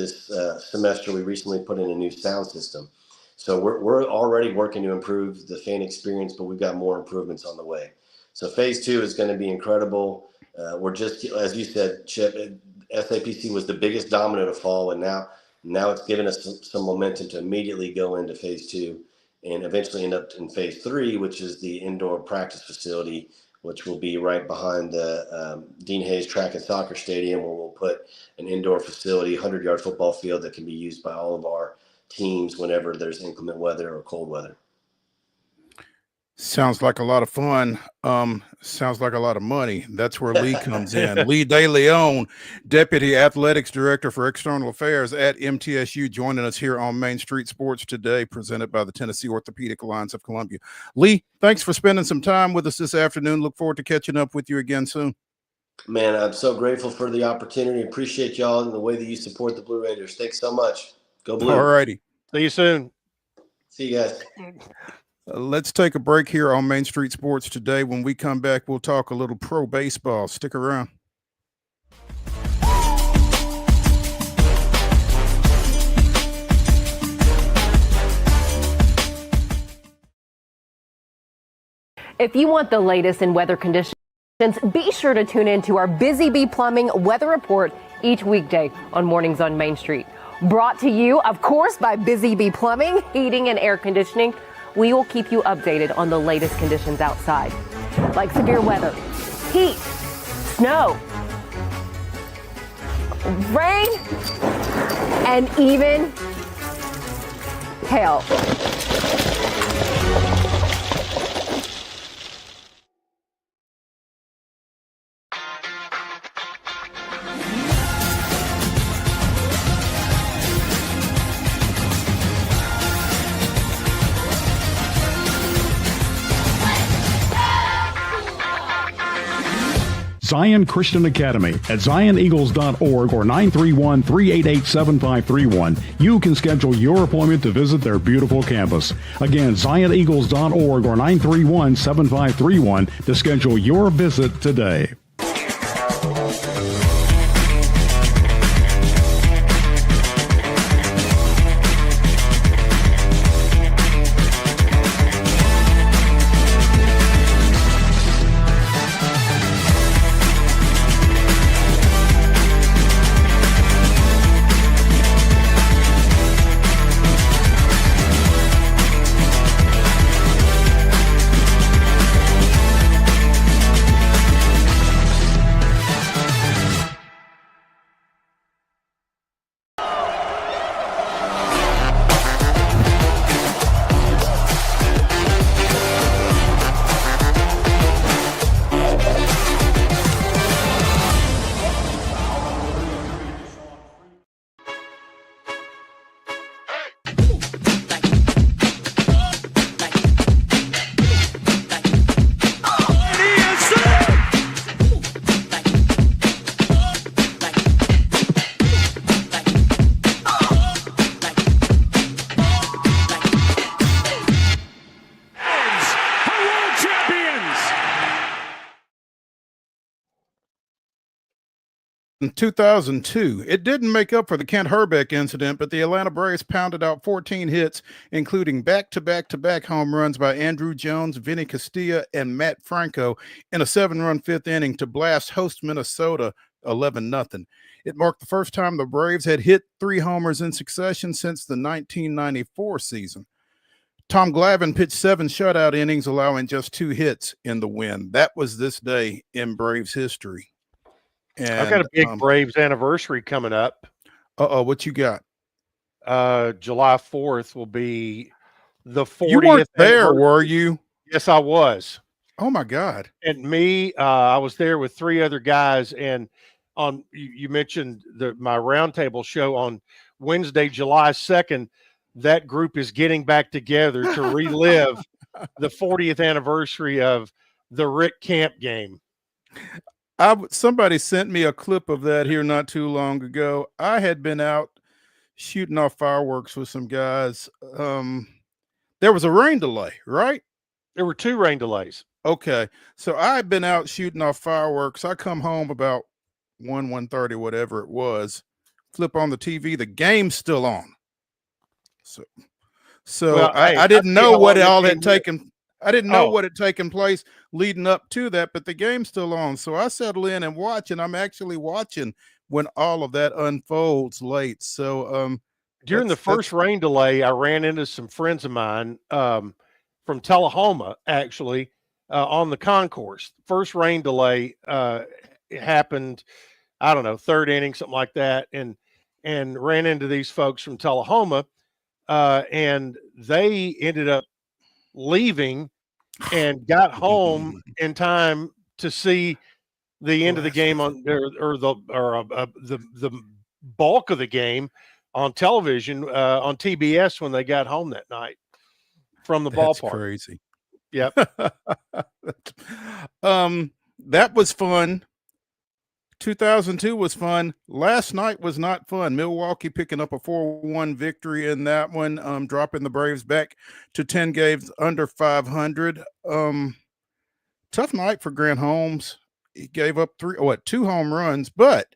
S9: semester we recently put in a new sound system. So we're already working to improve the fan experience, but we've got more improvements on the way. So phase 2 is going to be incredible. We're just, as you said, Chip, SAPC was the biggest domino to fall, and now it's given us some momentum to immediately go into phase 2, and eventually end up in phase 3, which is the indoor practice facility, which will be right behind the Dean Hayes Track and Soccer Stadium, where we'll put an indoor facility, 100-yard football field that can be used by all of our teams whenever there's inclement weather or cold weather.
S1: Sounds like a lot of fun. Sounds like a lot of money. That's where Lee comes in. Lee DeLeon, Deputy Athletics Director for External Affairs at MTSU, joining us here on Main Street Sports today, presented by the Tennessee Orthopedic Alliance of Columbia. Lee, thanks for spending some time with us this afternoon. Look forward to catching up with you again soon.
S9: Man, I'm so grateful for the opportunity. Appreciate y'all and the way that you support the Blue Raiders. Thanks so much. Go Blue.
S1: All righty.
S2: See you soon.
S9: See you guys.
S1: Let's take a break here on Main Street Sports today. When we come back, we'll talk a little pro baseball. Stick around.
S10: If you want the latest in weather conditions, be sure to tune in to our Busy Bee Plumbing weather report each weekday on Mornings on Main Street. Brought to you, of course, by Busy Bee Plumbing, Heating and Air Conditioning. We will keep you updated on the latest conditions outside, like severe weather, heat, snow, rain, and even hail.
S8: Zion Christian Academy at zioneagles.org or 931-388-7531. You can schedule your appointment to visit their beautiful campus. Again, zioneagles.org or 931-7531 to schedule your visit today.
S1: In 2002, it didn't make up for the Kent Herbeck incident, but the Atlanta Braves pounded out 14 hits, including back-to-back-to-back home runs by Andrew Jones, Vinny Castilla, and Matt Franco in a 7-run fifth inning to blast host Minnesota 11-0. It marked the first time the Braves had hit 3 homers in succession since the 1994 season. Tom Glavine pitched 7 shutout innings, allowing just 2 hits in the win. That was this day in Braves history. And
S2: I've got a big Braves anniversary coming up.
S1: What you got?
S2: July 4th will be the 40th.
S1: You weren't there, were you?
S2: Yes, I was.
S1: Oh my God.
S2: And me, I was there with 3 other guys. And on you mentioned my roundtable show on Wednesday, July 2nd. That group is getting back together to relive the 40th anniversary of the Rick Camp game.
S1: Somebody sent me a clip of that here not too long ago. I had been out shooting off fireworks with some guys. There was a rain delay, right?
S2: There were 2 rain delays.
S1: Okay. So I had been out shooting off fireworks. I come home about 1:30, whatever it was, flip on the TV. The game's still on. So
S2: Well,
S1: I didn't know what all had taken. I didn't know
S2: Oh.
S1: what had taken place leading up to that, but the game's still on. So I settle in and watch, and I'm actually watching when all of that unfolds late. So
S2: during the first rain delay, I ran into some friends of mine from Tullahoma, actually, on the concourse. First rain delay it happened, I don't know, 3rd inning, something like that, and ran into these folks from Tullahoma, and they ended up leaving and got home in time to see the end of the game on the bulk of the game on television on TBS when they got home that night from the
S1: That's
S2: ballpark.
S1: crazy.
S2: Yep.
S1: That was fun. 2002 was fun. Last night was not fun. Milwaukee picking up a 4-1 victory in that one, dropping the Braves back to 10 games under 500. Tough night for Grant Holmes. He gave up 2 home runs, but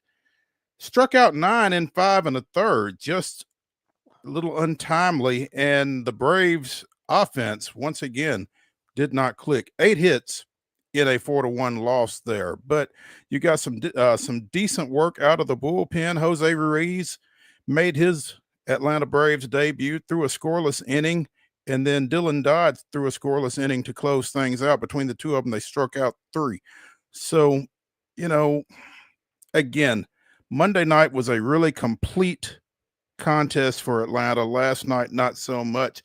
S1: struck out 9 in 5 1/3, just a little untimely. And the Braves offense, once again, did not click. 8 hits in a 4-1 loss there, but you got some decent work out of the bullpen. Jose Ruiz made his Atlanta Braves debut through a scoreless inning, and then Dylan Dodd threw a scoreless inning to close things out. Between the two of them, they struck out 3. So, again, Monday night was a really complete contest for Atlanta. Last night, not so much.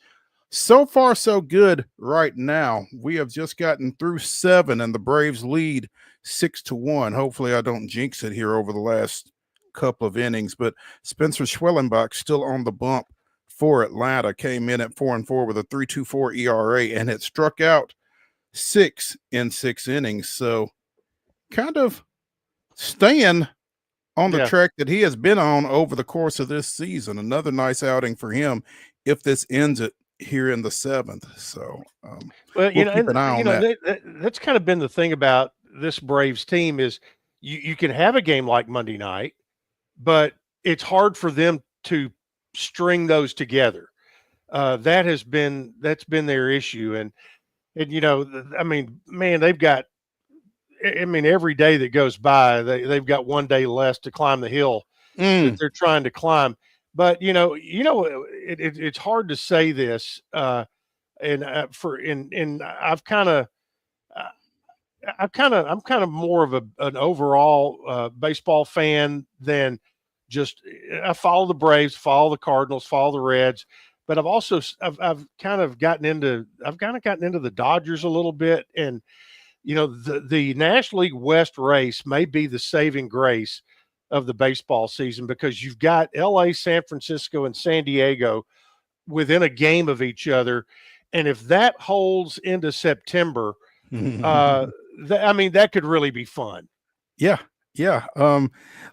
S1: So far, so good right now. We have just gotten through 7, and the Braves lead 6-1. Hopefully, I don't jinx it here over the last couple of innings, but Spencer Schwellenbach still on the bump for Atlanta, came in at 4-4 with a 3.24 ERA and had struck out 6 in 6 innings. So kind of staying on the
S2: Yeah.
S1: track that he has been on over the course of this season. Another nice outing for him if this ends it here in the 7th. So
S2: Well,
S1: we'll keep an eye on that.
S2: that's kind of been the thing about this Braves team is you can have a game like Monday night, but it's hard for them to string those together. That's been their issue, and I mean, man, they've got. I mean, every day that goes by, they've got one day less to climb the hill that they're trying to climb. But it's hard to say this, and I'm kind of more of an overall baseball fan than just I follow the Braves, follow the Cardinals, follow the Reds, but I've kind of gotten into the Dodgers a little bit, and the National League West race may be the saving grace of the baseball season because you've got LA, San Francisco, and San Diego within a game of each other. And if that holds into September, that could really be fun.
S1: Yeah. Yeah.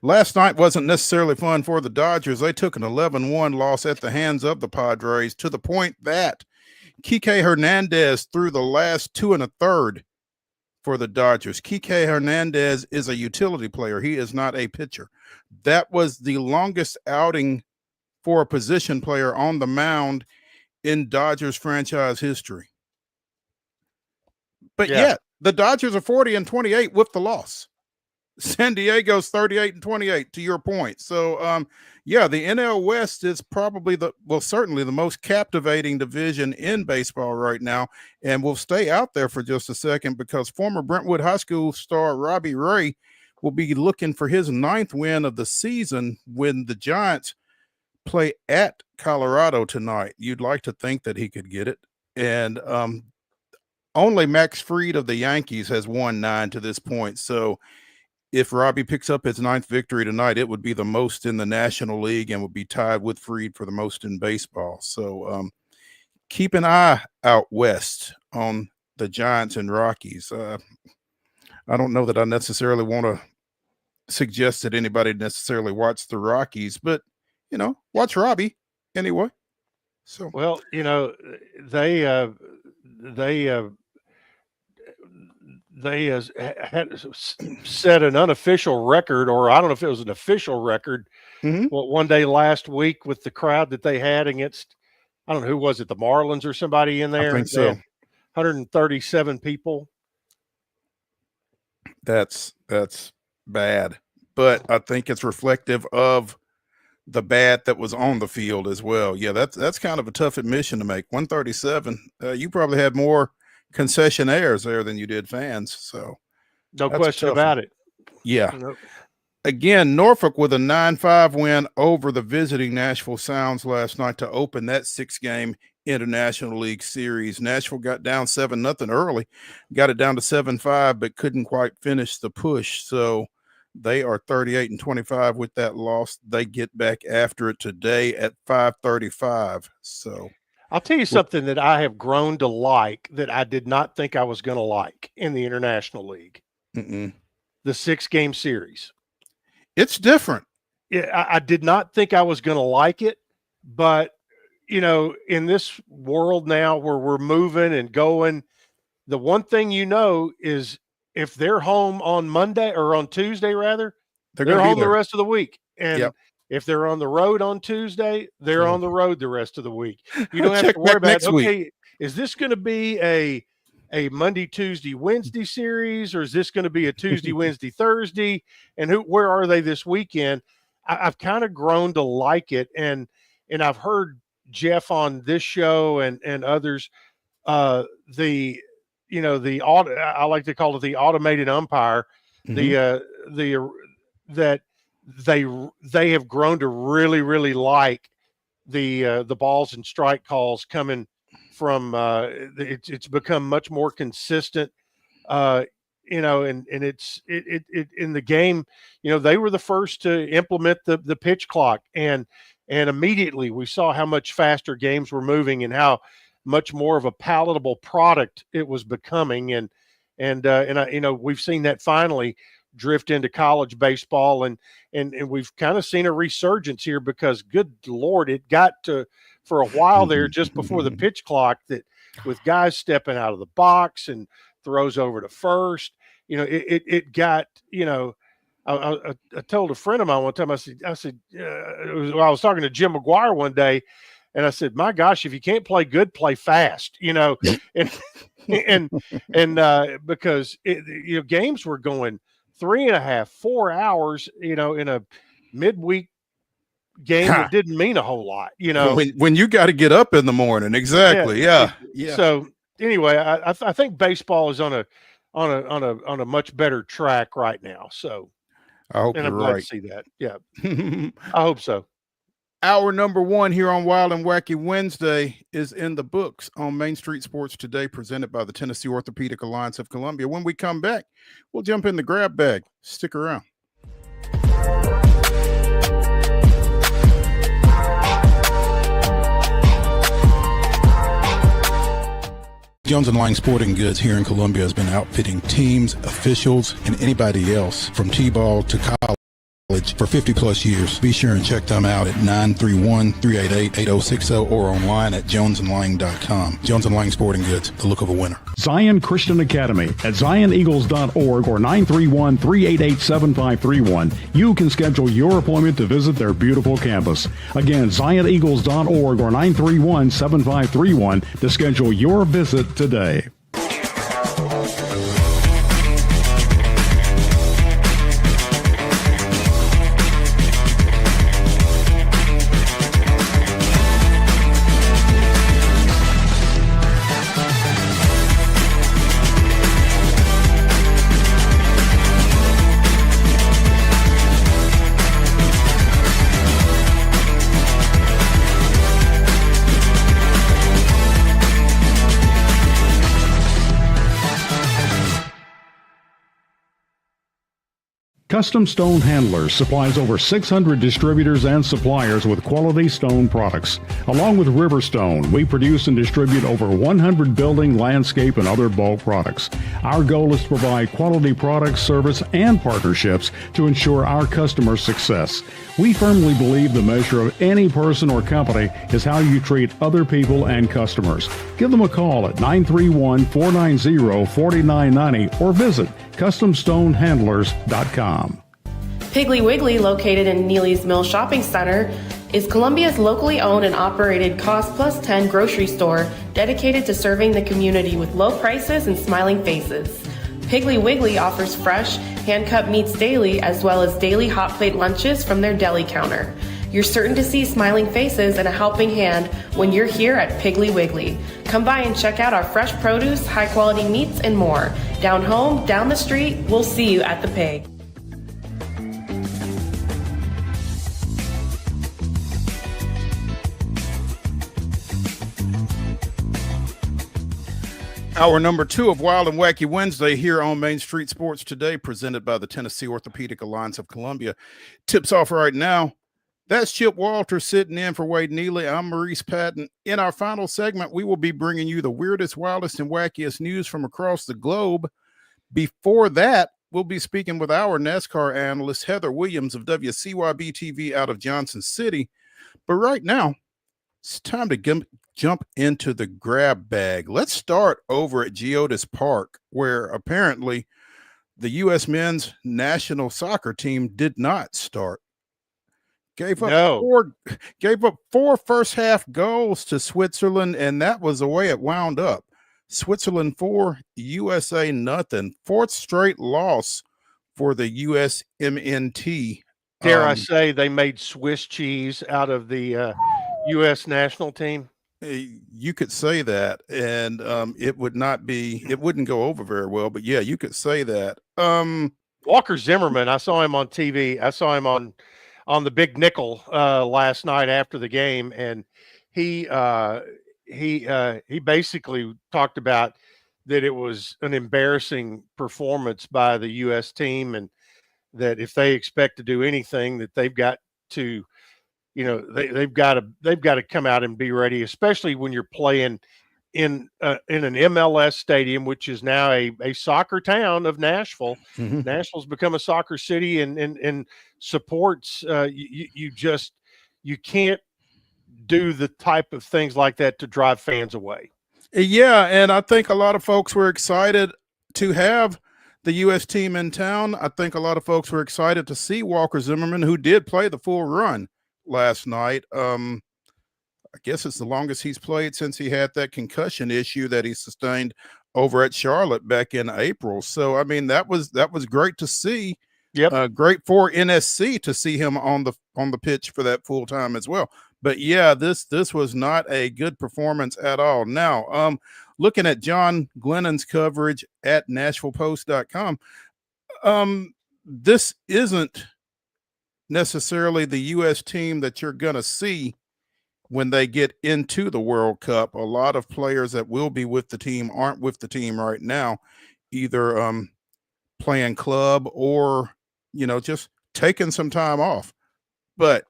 S1: Last night wasn't necessarily fun for the Dodgers. They took an 11-1 loss at the hands of the Padres to the point that Kike Hernandez threw the last 2 1/3 for the Dodgers. Kike Hernandez is a utility player. He is not a pitcher. That was the longest outing for a position player on the mound in Dodgers franchise history. But yet, the Dodgers are 40-28 with the loss. San Diego's 38-28, to your point. So, the NL West is probably certainly the most captivating division in baseball right now. And we'll stay out there for just a second because former Brentwood High School star Robbie Ray will be looking for his 9th win of the season when the Giants play at Colorado tonight. You'd like to think that he could get it. And only Max Fried of the Yankees has won 9 to this point. So, if Robbie picks up his 9th victory tonight, it would be the most in the National League and would be tied with Fried for the most in baseball. So keep an eye out west on the Giants and Rockies. I don't know that I necessarily want to suggest that anybody necessarily watch the Rockies, but, watch Robbie anyway. So,
S2: well, they had set an unofficial record, or I don't know if it was an official record, one day last week with the crowd that they had against, I don't know, who was it, the Marlins or somebody in there?
S1: I think so.
S2: 137 people.
S1: That's bad, but I think it's reflective of the bad that was on the field as well. Yeah, that's kind of a tough admission to make. 137. You probably had more concessionaires there than you did fans. So
S2: no question about it.
S1: Yeah.
S2: Nope.
S1: Again, Norfolk with a 9-5 win over the visiting Nashville Sounds last night to open that 6-game International League Series. Nashville got down 7-0 early, got it down to 7-5, but couldn't quite finish the push. So they are 38-25 with that loss. They get back after it today at 5:35. So
S2: I'll tell you something that I have grown to like that I did not think I was going to like in the International League. The 6-game series.
S1: It's different.
S2: Yeah, I did not think I was going to like it, but in this world now where we're moving and going, the one thing is if they're home on Monday or on Tuesday, rather, they're home the rest of the week. And if they're on the road on Tuesday, they're on the road the rest of the week. You don't have to worry about, okay, is this going to be a Monday, Tuesday, Wednesday series, or is this going to be a Tuesday, Wednesday, Thursday? And where are they this weekend? I've kind of grown to like it. And I've heard Jeff on this show and others, I like to call it the automated umpire, that they have grown to really, really like the balls and strike calls coming from it's become much more consistent, and it's in the game. They were the first to implement the pitch clock, and immediately we saw how much faster games were moving and how much more of a palatable product it was becoming, and we've seen that finally drift into college baseball, and we've kind of seen a resurgence here because, good Lord, it got to for a while there just before the pitch clock that with guys stepping out of the box and throws over to first, it got, I told a friend of mine one time, I said, I was talking to Jim McGuire one day, and I said, my gosh, if you can't play good, play fast, and because games were going 3.5, 4 hours, in a midweek game that didn't mean a whole lot,
S1: when you got to get up in the morning. Exactly. Yeah.
S2: So anyway, I think baseball is on a much better track right now. So
S1: I hope
S2: and
S1: you're
S2: I'm glad
S1: right.
S2: to see that. Yeah. I hope so.
S1: Hour number 1 here on Wild and Wacky Wednesday is in the books on Main Street Sports Today, presented by the Tennessee Orthopedic Alliance of Columbia. When we come back, we'll jump in the grab bag. Stick around. Jones & Lang Sporting Goods here in Columbia has been outfitting teams, officials, and anybody else from T-ball to college for 50 plus years. Be sure and check them out at 931-388-8060 or online at jonesandlang.com. Jones & Lang Sporting Goods, the look of a winner.
S8: Zion Christian Academy at zioneagles.org or 931-388-7531. You can schedule your appointment to visit their beautiful campus. Again, zioneagles.org or 931-7531 to schedule your visit today. Custom Stone Handlers supplies over 600 distributors and suppliers with quality stone products. Along with Riverstone, we produce and distribute over 100 building, landscape, and other bulk products. Our goal is to provide quality products, service, and partnerships to ensure our customers' success. We firmly believe the measure of any person or company is how you treat other people and customers. Give them a call at 931-490-4990 or visit CustomStoneHandlers.com.
S11: Piggly Wiggly, located in Neely's Mill Shopping Center, is Columbia's locally owned and operated Cost Plus 10 grocery store dedicated to serving the community with low prices and smiling faces. Piggly Wiggly offers fresh, hand-cut meats daily as well as daily hot plate lunches from their deli counter. You're certain to see smiling faces and a helping hand when you're here at Piggly Wiggly. Come by and check out our fresh produce, high-quality meats, and more. Down home, down the street, we'll see you at the Pig.
S1: Hour number 2 of Wild and Wacky Wednesday here on Main Street Sports Today, presented by the Tennessee Orthopedic Alliance of Columbia. Tips off right now. That's Chip Walter sitting in for Wade Neely. I'm Maurice Patton. In our final segment, we will be bringing you the weirdest, wildest, and wackiest news from across the globe. Before that, we'll be speaking with our NASCAR analyst, Heather Williams of WCYB-TV out of Johnson City. But right now, it's time to jump into the grab bag. Let's start over at Geodis Park, where apparently the U.S. men's national soccer team did not start. Gave up four first half goals to Switzerland, and that was the way it wound up. Switzerland 4, USA nothing. Fourth straight loss for the USMNT.
S2: Dare I say they made Swiss cheese out of the U.S. national team?
S1: You could say that, and it wouldn't go over very well, but yeah, you could say that.
S2: Walker Zimmerman, I saw him on TV. I saw him on the Big Nickel last night after the game, and he basically talked about that it was an embarrassing performance by the U.S. team, and that if they expect to do anything, that they've got to, they've got to come out and be ready, especially when you're playing in an MLS stadium, which is now a soccer town of Nashville.
S1: Mhm.
S2: Nashville's become a soccer city and supports. You can't do the type of things like that to drive fans away.
S1: Yeah, and I think a lot of folks were excited to have the U.S. team in town. I think a lot of folks were excited to see Walker Zimmerman, who did play the full run last night. I guess it's the longest he's played since he had that concussion issue that he sustained over at Charlotte back in April. So, I mean, that was great to see.
S2: Yep.
S1: Great for NSC to see him on the pitch for that full time as well. But yeah, this was not a good performance at all. Now, looking at John Glennon's coverage at NashvillePost.com, this isn't necessarily the U.S. team that you're going to see when they get into the World Cup. A lot of players that will be with the team aren't with the team right now, either playing club or, just taking some time off. But,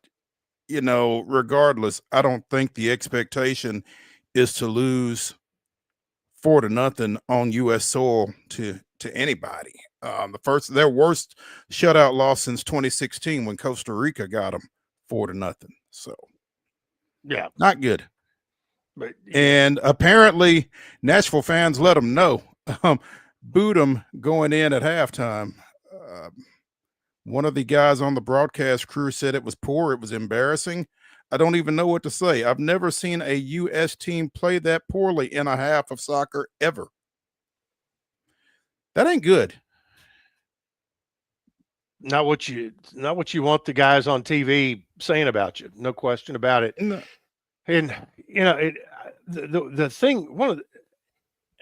S1: regardless, I don't think the expectation is to lose 4-0 on U.S. soil to anybody. Their worst shutout loss since 2016 when Costa Rica got them 4-0. So,
S2: yeah,
S1: not good.
S2: But
S1: and apparently, Nashville fans let them know, booed them going in at halftime. One of the guys on the broadcast crew said it was poor. It was embarrassing. I don't even know what to say. I've never seen a U.S. team play that poorly in a half of soccer ever. That ain't good.
S2: Not what you want the guys on TV saying about you. No question about it.
S1: No.
S2: And the thing,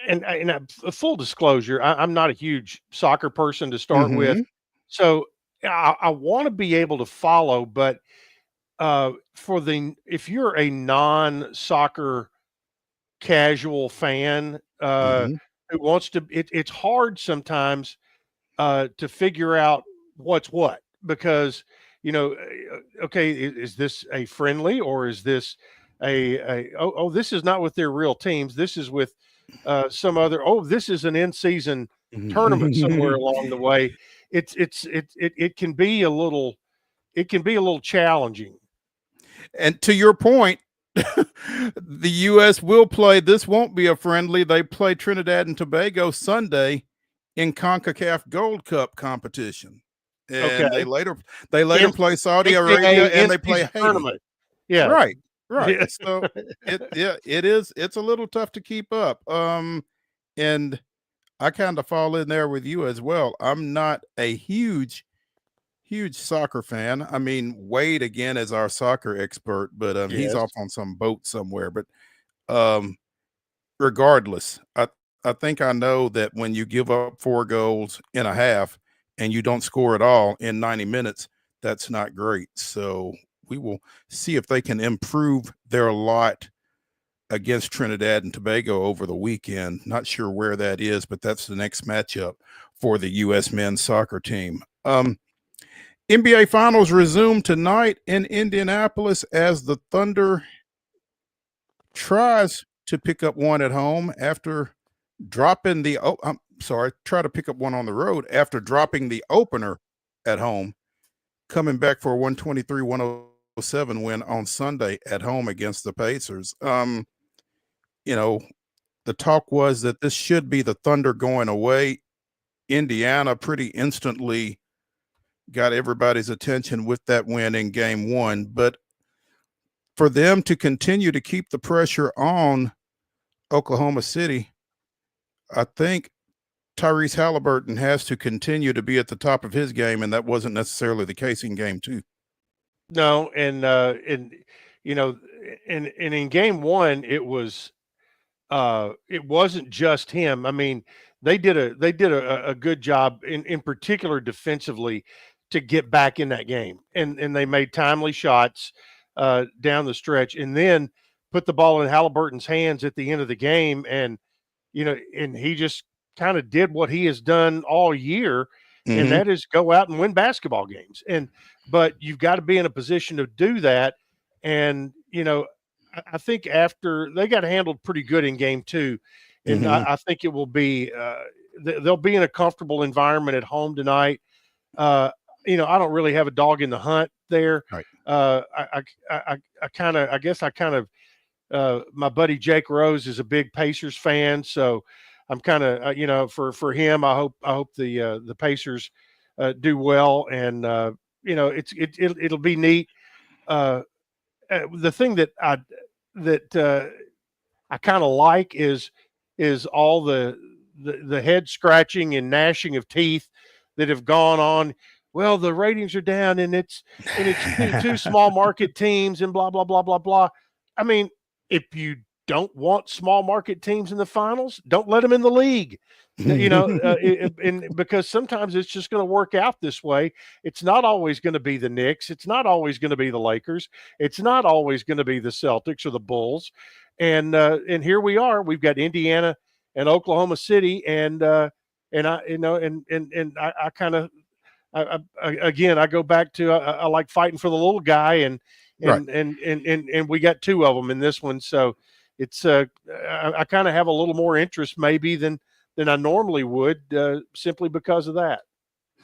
S2: a full disclosure, I'm not a huge soccer person to start with, so I want to be able to follow. But if you're a non-soccer casual fan who wants to, it's hard sometimes to figure out what's what, because okay, is this a friendly or is this this is not with their real teams, this is with some other, this is an in-season tournament somewhere along the way. It can be a little challenging.
S1: And to your point, the U.S. will play, this won't be a friendly, they play Trinidad and Tobago Sunday in CONCACAF Gold Cup competition. And they later play Saudi Arabia and they play Haiti.
S2: Tournament. Yeah.
S1: Right. So it's a little tough to keep up. And I kind of fall in there with you as well. I'm not a huge soccer fan. I mean, Wade again is our soccer expert, but he's off on some boat somewhere. But regardless, I think I know that when you give up 4 goals in a half and you don't score at all in 90 minutes, that's not great. So we will see if they can improve their lot against Trinidad and Tobago over the weekend. Not sure where that is, but that's the next matchup for the U.S. men's soccer team. NBA Finals resume tonight in Indianapolis as the Thunder tries to pick up one at home after dropping try to pick up one on the road after dropping the opener at home, coming back for a 123-107 win on Sunday at home against the Pacers. The talk was that this should be the Thunder going away. Indiana pretty instantly got everybody's attention with that win in game 1, but for them to continue to keep the pressure on Oklahoma City, I think Tyrese Halliburton has to continue to be at the top of his game, and that wasn't necessarily the case in game 2.
S2: No, and in game 1, it wasn't just him. I mean, they did a good job in particular defensively to get back in that game, and they made timely shots down the stretch, and then put the ball in Halliburton's hands at the end of the game, and he just kind of did what he has done all year, and that is go out and win basketball games. But you've got to be in a position to do that. And, I think after they got handled pretty good in game 2, and
S1: Mhm.
S2: I think it will be they'll be in a comfortable environment at home tonight. Uh, I don't really have a dog in the hunt there.
S1: Right.
S2: I kind of, I guess I kind of, my buddy Jake Rose is a big Pacers fan, so I'm kind of, for him, I hope the Pacers do well, and it'll be neat. The thing that I kind of like is all the head scratching and gnashing of teeth that have gone on. Well, the ratings are down, and it's two small market teams, and blah blah blah blah blah. I mean, if you don't want small market teams in the finals, don't let them in the league. And because sometimes it's just going to work out this way. It's not always going to be the Knicks. It's not always going to be the Lakers. It's not always going to be the Celtics or the Bulls. And here we are. We've got Indiana and Oklahoma City, and I kind of, again, I go back to I like fighting for the little guy, and we got 2 of them in this one, so it's I kind of have a little more interest maybe than I normally would, simply because of that.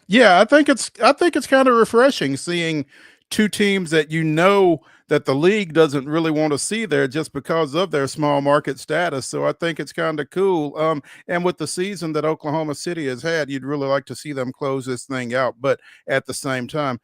S1: Yeah, I think it's kind of refreshing seeing 2 teams that that the league doesn't really want to see there just because of their small market status. So I think it's kind of cool. And with the season that Oklahoma City has had, you'd really like to see them close this thing out. But at the same time,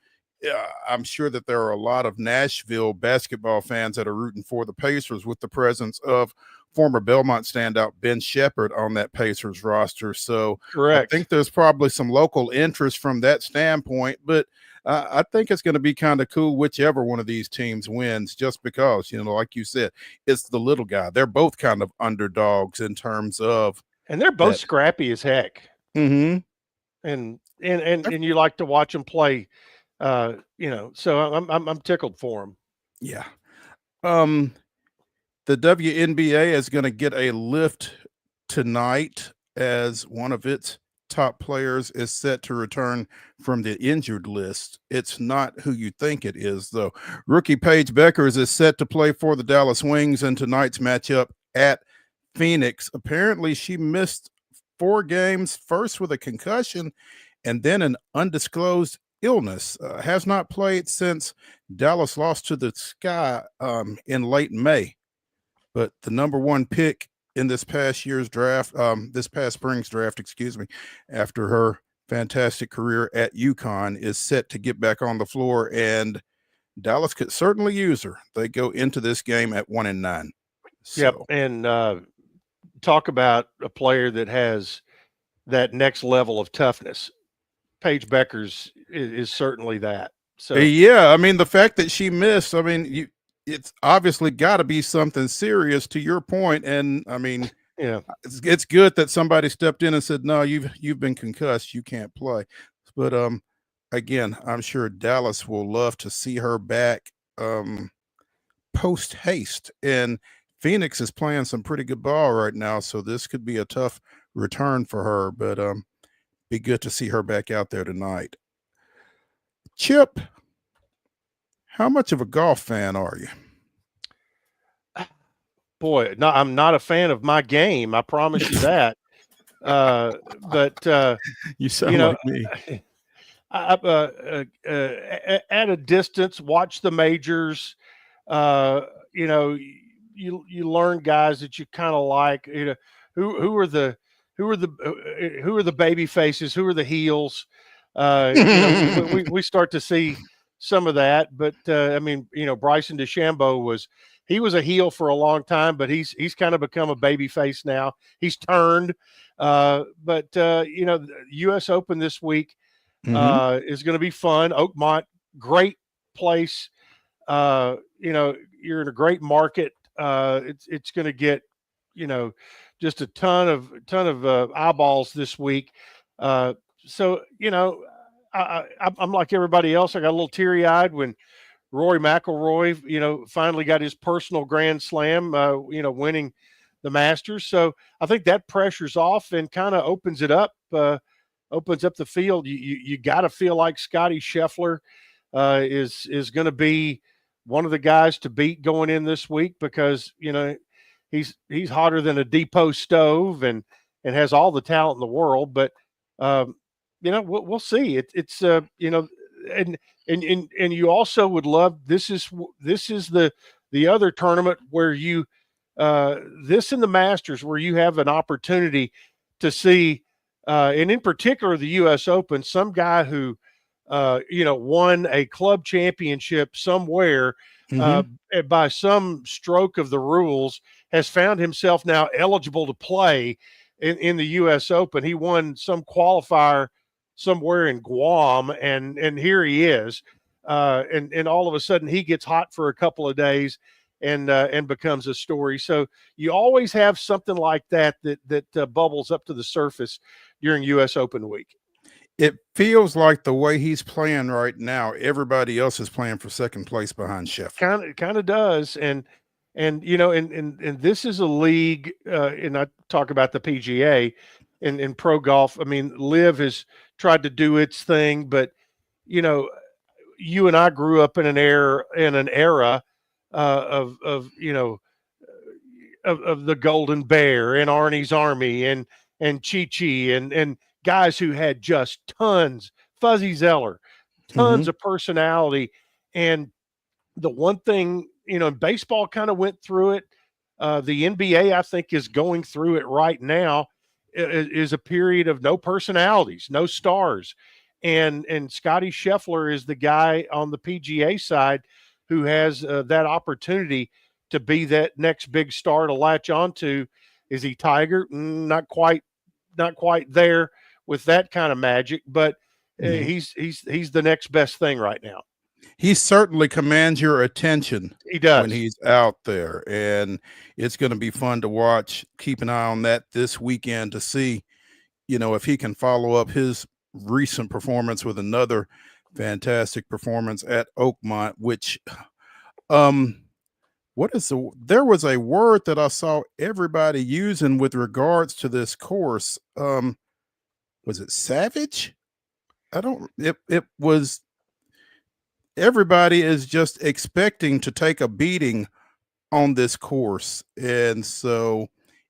S1: I'm sure that there are a lot of Nashville basketball fans that are rooting for the Pacers with the presence of former Belmont standout Ben Shepherd on that Pacers roster. So
S2: correct.
S1: I think there's probably some local interest from that standpoint, but I think it's going to be kind of cool whichever one of these teams wins, just because, like you said, it's the little guy. They're both kind of underdogs in terms of,
S2: and they're both scrappy as heck.
S1: Mm-hmm.
S2: And you like to watch them play. So I'm tickled for them.
S1: Yeah. The WNBA is going to get a lift tonight as one of its top players is set to return from the injured list. It's not who you think it is, though. Rookie Paige Beckers is set to play for the Dallas Wings in tonight's matchup at Phoenix. Apparently, she missed 4 games, first with a concussion and then an undisclosed illness. Has not played since Dallas lost to the Sky in late May. But the number 1 pick in this past year's draft, this past spring's draft, after her fantastic career at UConn, is set to get back on the floor, and Dallas could certainly use her. They go into this game at 1-9. So.
S2: Yep, and talk about a player that has that next level of toughness. Paige Beckers is certainly that. So
S1: yeah, I mean, the fact that she missed, I mean, it's obviously got to be something serious, to your point. And I mean,
S2: yeah,
S1: it's good that somebody stepped in and said, no, you've been concussed, you can't play. But again, I'm sure Dallas will love to see her back post haste. And Phoenix is playing some pretty good ball right now, so this could be a tough return for her. But be good to see her back out there tonight. Chip, how much of a golf fan are you?
S2: Boy, no, I'm not a fan of my game. I promise you that. But
S1: you sound like me.
S2: At a distance, watch the majors. You learn guys that you kind of like. Who are the baby faces? Who are the heels? We start to see some of that, but I mean, Bryson DeChambeau was a heel for a long time, but he's kind of become a baby face now. He's turned, but the U.S. Open this week is going to be fun. Oakmont, great place. You're in a great market. It's going to get just a ton of eyeballs this week. So I'm like everybody else. I got a little teary-eyed when Rory McIlroy, finally got his personal Grand Slam, winning the Masters. So I think that pressure's off and kind of opens up the field. You got to feel like Scotty Scheffler is going to be one of the guys to beat going in this week because he's hotter than a depot stove and has all the talent in the world. But we'll see. It's and you also would love this is the other tournament where you this in the Masters where you have an opportunity to see and in particular the U.S. Open, some guy who won a club championship somewhere by some stroke of the rules has found himself now eligible to play in the U.S. Open. He won some qualifier somewhere in Guam, and here he is. And all of a sudden he gets hot for a couple of days and becomes a story. So you always have something like that bubbles up to the surface during U.S. Open week.
S1: It feels like the way he's playing right now, everybody else is playing for second place behind Scheffler.
S2: Kind of does. And this is a league, and I talk about the PGA and pro golf. I mean, LIV has tried to do its thing, but you and I grew up in an era of the Golden Bear and Arnie's Army and Chi-Chi and guys who had just tons, Fuzzy Zeller, tons of personality. And the one thing, baseball kind of went through it. The NBA, I think, is going through it right now, is a period of no personalities, no stars. And Scotty Scheffler is the guy on the PGA side who has that opportunity to be that next big star to latch onto. Is he Tiger? Not quite there with that kind of magic, but he's the next best thing right now.
S1: He certainly commands your attention.
S2: He does
S1: when he's out there, and it's going to be fun to watch. Keep an eye on that this weekend to see, if he can follow up his recent performance with another fantastic performance at Oakmont, which, there was a word that I saw everybody using with regards to this course. Was it savage? It was, everybody is just expecting to take a beating on this course. And so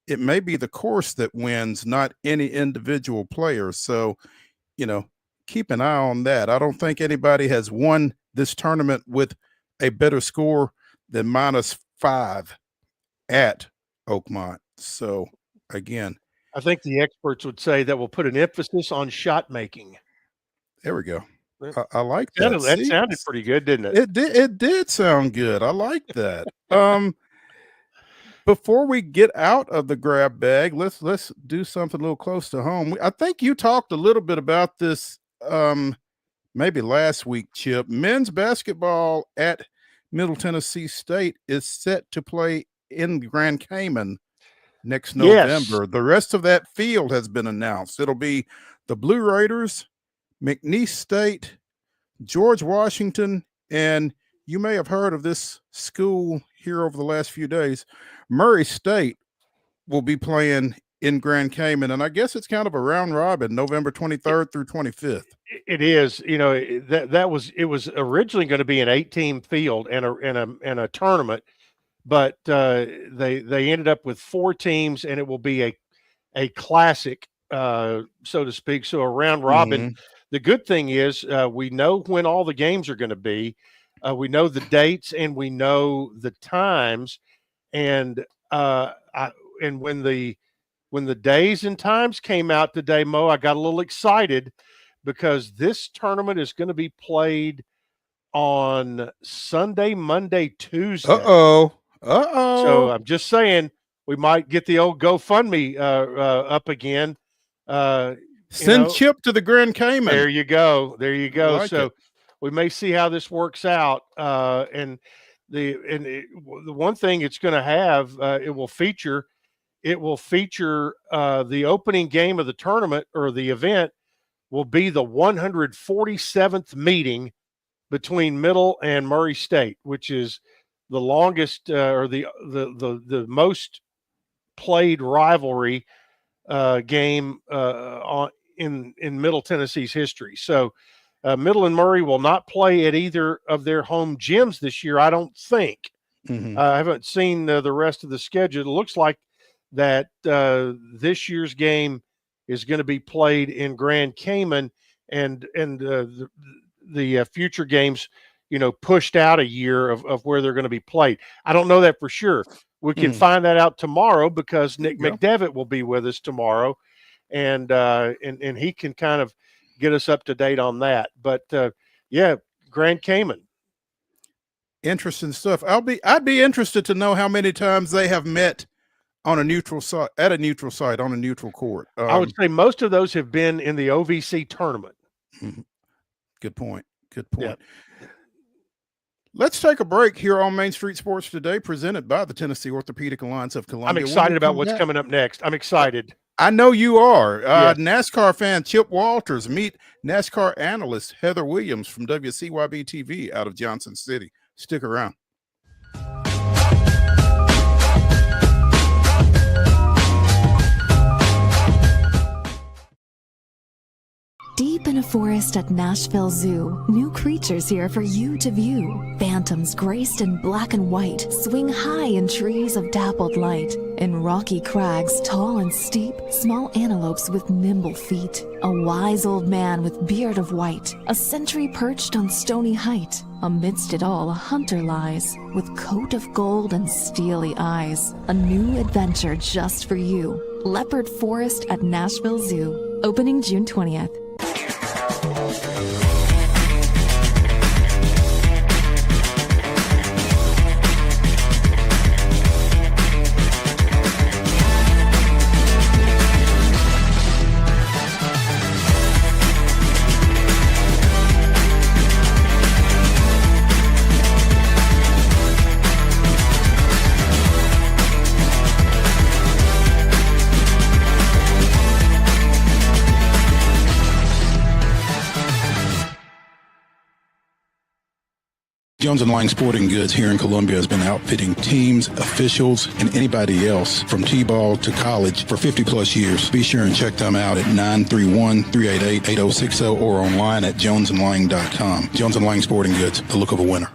S1: it may be the course that wins, not any individual player. So, keep an eye on that. I don't think anybody has won this tournament with a better score than -5 at Oakmont. So again,
S2: I think the experts would say that will put an emphasis on shot making.
S1: There we go. I like that.
S2: That sounded pretty good, didn't it?
S1: It did sound good. I like that. Before we get out of the grab bag, let's do something a little close to home. I think you talked a little bit about this maybe last week, Chip. Men's basketball at Middle Tennessee State is set to play in Grand Cayman next November.
S2: Yes.
S1: The rest of that field has been announced. It'll be the Blue Raiders, McNeese State, George Washington, and you may have heard of this school here over the last few days. Murray State will be playing in Grand Cayman, and I guess it's kind of a round robin, November 23rd through 25th.
S2: It is. It was originally going to be an 8-team field and a tournament, but they ended up with 4 teams, and it will be a classic, so to speak. So a round robin. The good thing is we know when all the games are going to be. We know the dates and we know the times, and when the days and times came out today, Mo, I got a little excited because this tournament is going to be played on Sunday, Monday, Tuesday.
S1: So
S2: I'm just saying we might get the old GoFundMe up again.
S1: Send Chip to the Grand Cayman.
S2: There you go.
S1: Like
S2: so
S1: it.
S2: we may see how this works out. And the one thing it's going to have, it will feature the opening game of the tournament or the event will be the 147th meeting between Middle and Murray State, which is the longest or the most played rivalry game in Middle Tennessee's history. So Middle and Murray will not play at either of their home gyms this year, I don't think. I haven't seen the rest of the schedule. It looks like that this year's game is going to be played in Grand Cayman, and the future games, pushed out a year of where they're going to be played. I don't know that for sure. We can find that out tomorrow because Nick McDevitt will be with us tomorrow, and he can kind of get us up to date on that. But Grand Cayman.
S1: Interesting stuff. I'd be interested to know how many times they have met on a neutral site, at a neutral site, on a neutral court.
S2: I would say most of those have been in the OVC tournament.
S1: Good point. Good point. Yeah. Let's take a break here on Main Street Sports Today, presented by the Tennessee Orthopedic Alliance of Columbia.
S2: I'm excited about what's coming up next. I'm excited.
S1: I know you are.
S2: Yes.
S1: NASCAR fan Chip Walters. Meet NASCAR analyst Heather Williams from WCYB-TV out of Johnson City. Stick around.
S4: Deep in a forest at Nashville Zoo, new creatures here for you to view. Phantoms graced in black and white swing high in trees of dappled light. In rocky crags, tall and steep, small antelopes with nimble feet. A wise old man with beard of white, a sentry perched on stony height. Amidst it all, a hunter lies, with coat of gold and steely eyes. A new adventure just for you. Leopard Forest at Nashville Zoo, opening June 20th.
S12: Jones & Lang Sporting Goods here in Columbia has been outfitting teams, officials, and anybody else from T-ball to college for 50-plus years. Be sure and check them out at 931-388-8060 or online at jonesandlang.com. Jones & Lang Sporting Goods, the look of a winner.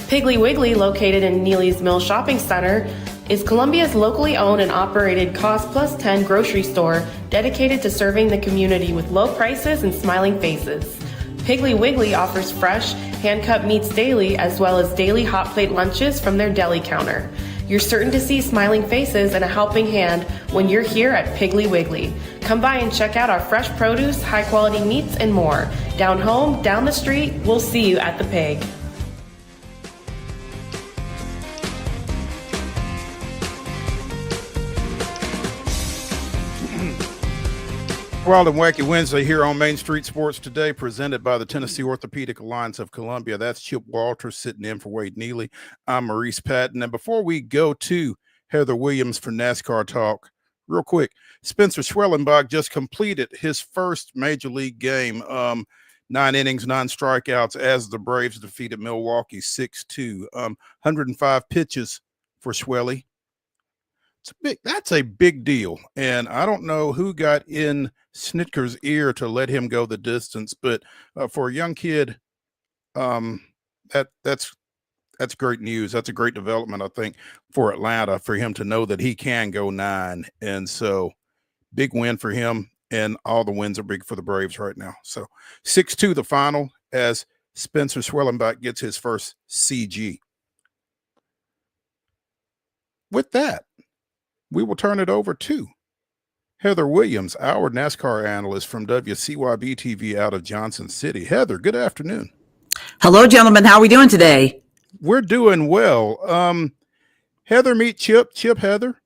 S11: Piggly Wiggly, located in Neely's Mill Shopping Center, is Columbia's locally owned and operated Cost Plus 10 grocery store dedicated to serving the community with low prices and smiling faces. Piggly Wiggly offers fresh, hand-cut meats daily, as well as daily hot plate lunches from their deli counter. You're certain to see smiling faces and a helping hand when you're here at Piggly Wiggly. Come by and check out our fresh produce, high-quality meats, and more. Down home, down the street, we'll see you at the Pig.
S1: Wild and Wacky Wednesday here on Main Street Sports Today, presented by the Tennessee Orthopedic Alliance of Columbia. That's Chip Walters sitting in for Wade Neely. I'm Maurice Patton. And before we go to Heather Williams for NASCAR Talk, real quick, Spencer Schwellenbach just completed his first major league game, 9 innings, 9 strikeouts, as the Braves defeated Milwaukee 6-2. 105 pitches for Schwelly. That's a big deal. And I don't know who got in Snitker's ear to let him go the distance, but for a young kid, that's great news. That's a great development, I think, for Atlanta, for him to know that he can go 9. And so big win for him, and all the wins are big for the Braves right now. So 6-2 the final, as Spencer Schwellenbach gets his first CG. With that, we will turn it over to Heather Williams, our NASCAR analyst from WCYB-TV out of Johnson City. Heather, good afternoon.
S13: Hello, gentlemen. How are we doing today?
S1: We're doing well. Heather, meet Chip. Chip, Heather.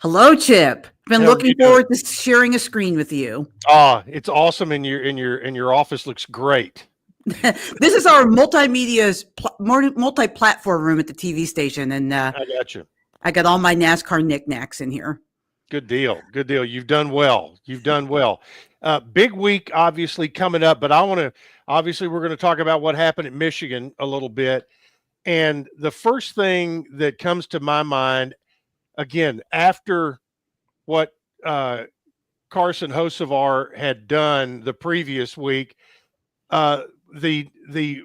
S13: Hello, Chip. Been looking forward to sharing a screen with you.
S2: It's awesome, and your office looks great.
S13: This is our multi-platform room at the TV station, and
S2: I got you.
S13: I got all my NASCAR knickknacks in here.
S2: Good deal. Good deal. You've done well. Big week, obviously, coming up, but we're going to talk about what happened at Michigan a little bit. And the first thing that comes to my mind, again, after what Carson Hocevar had done the previous week, the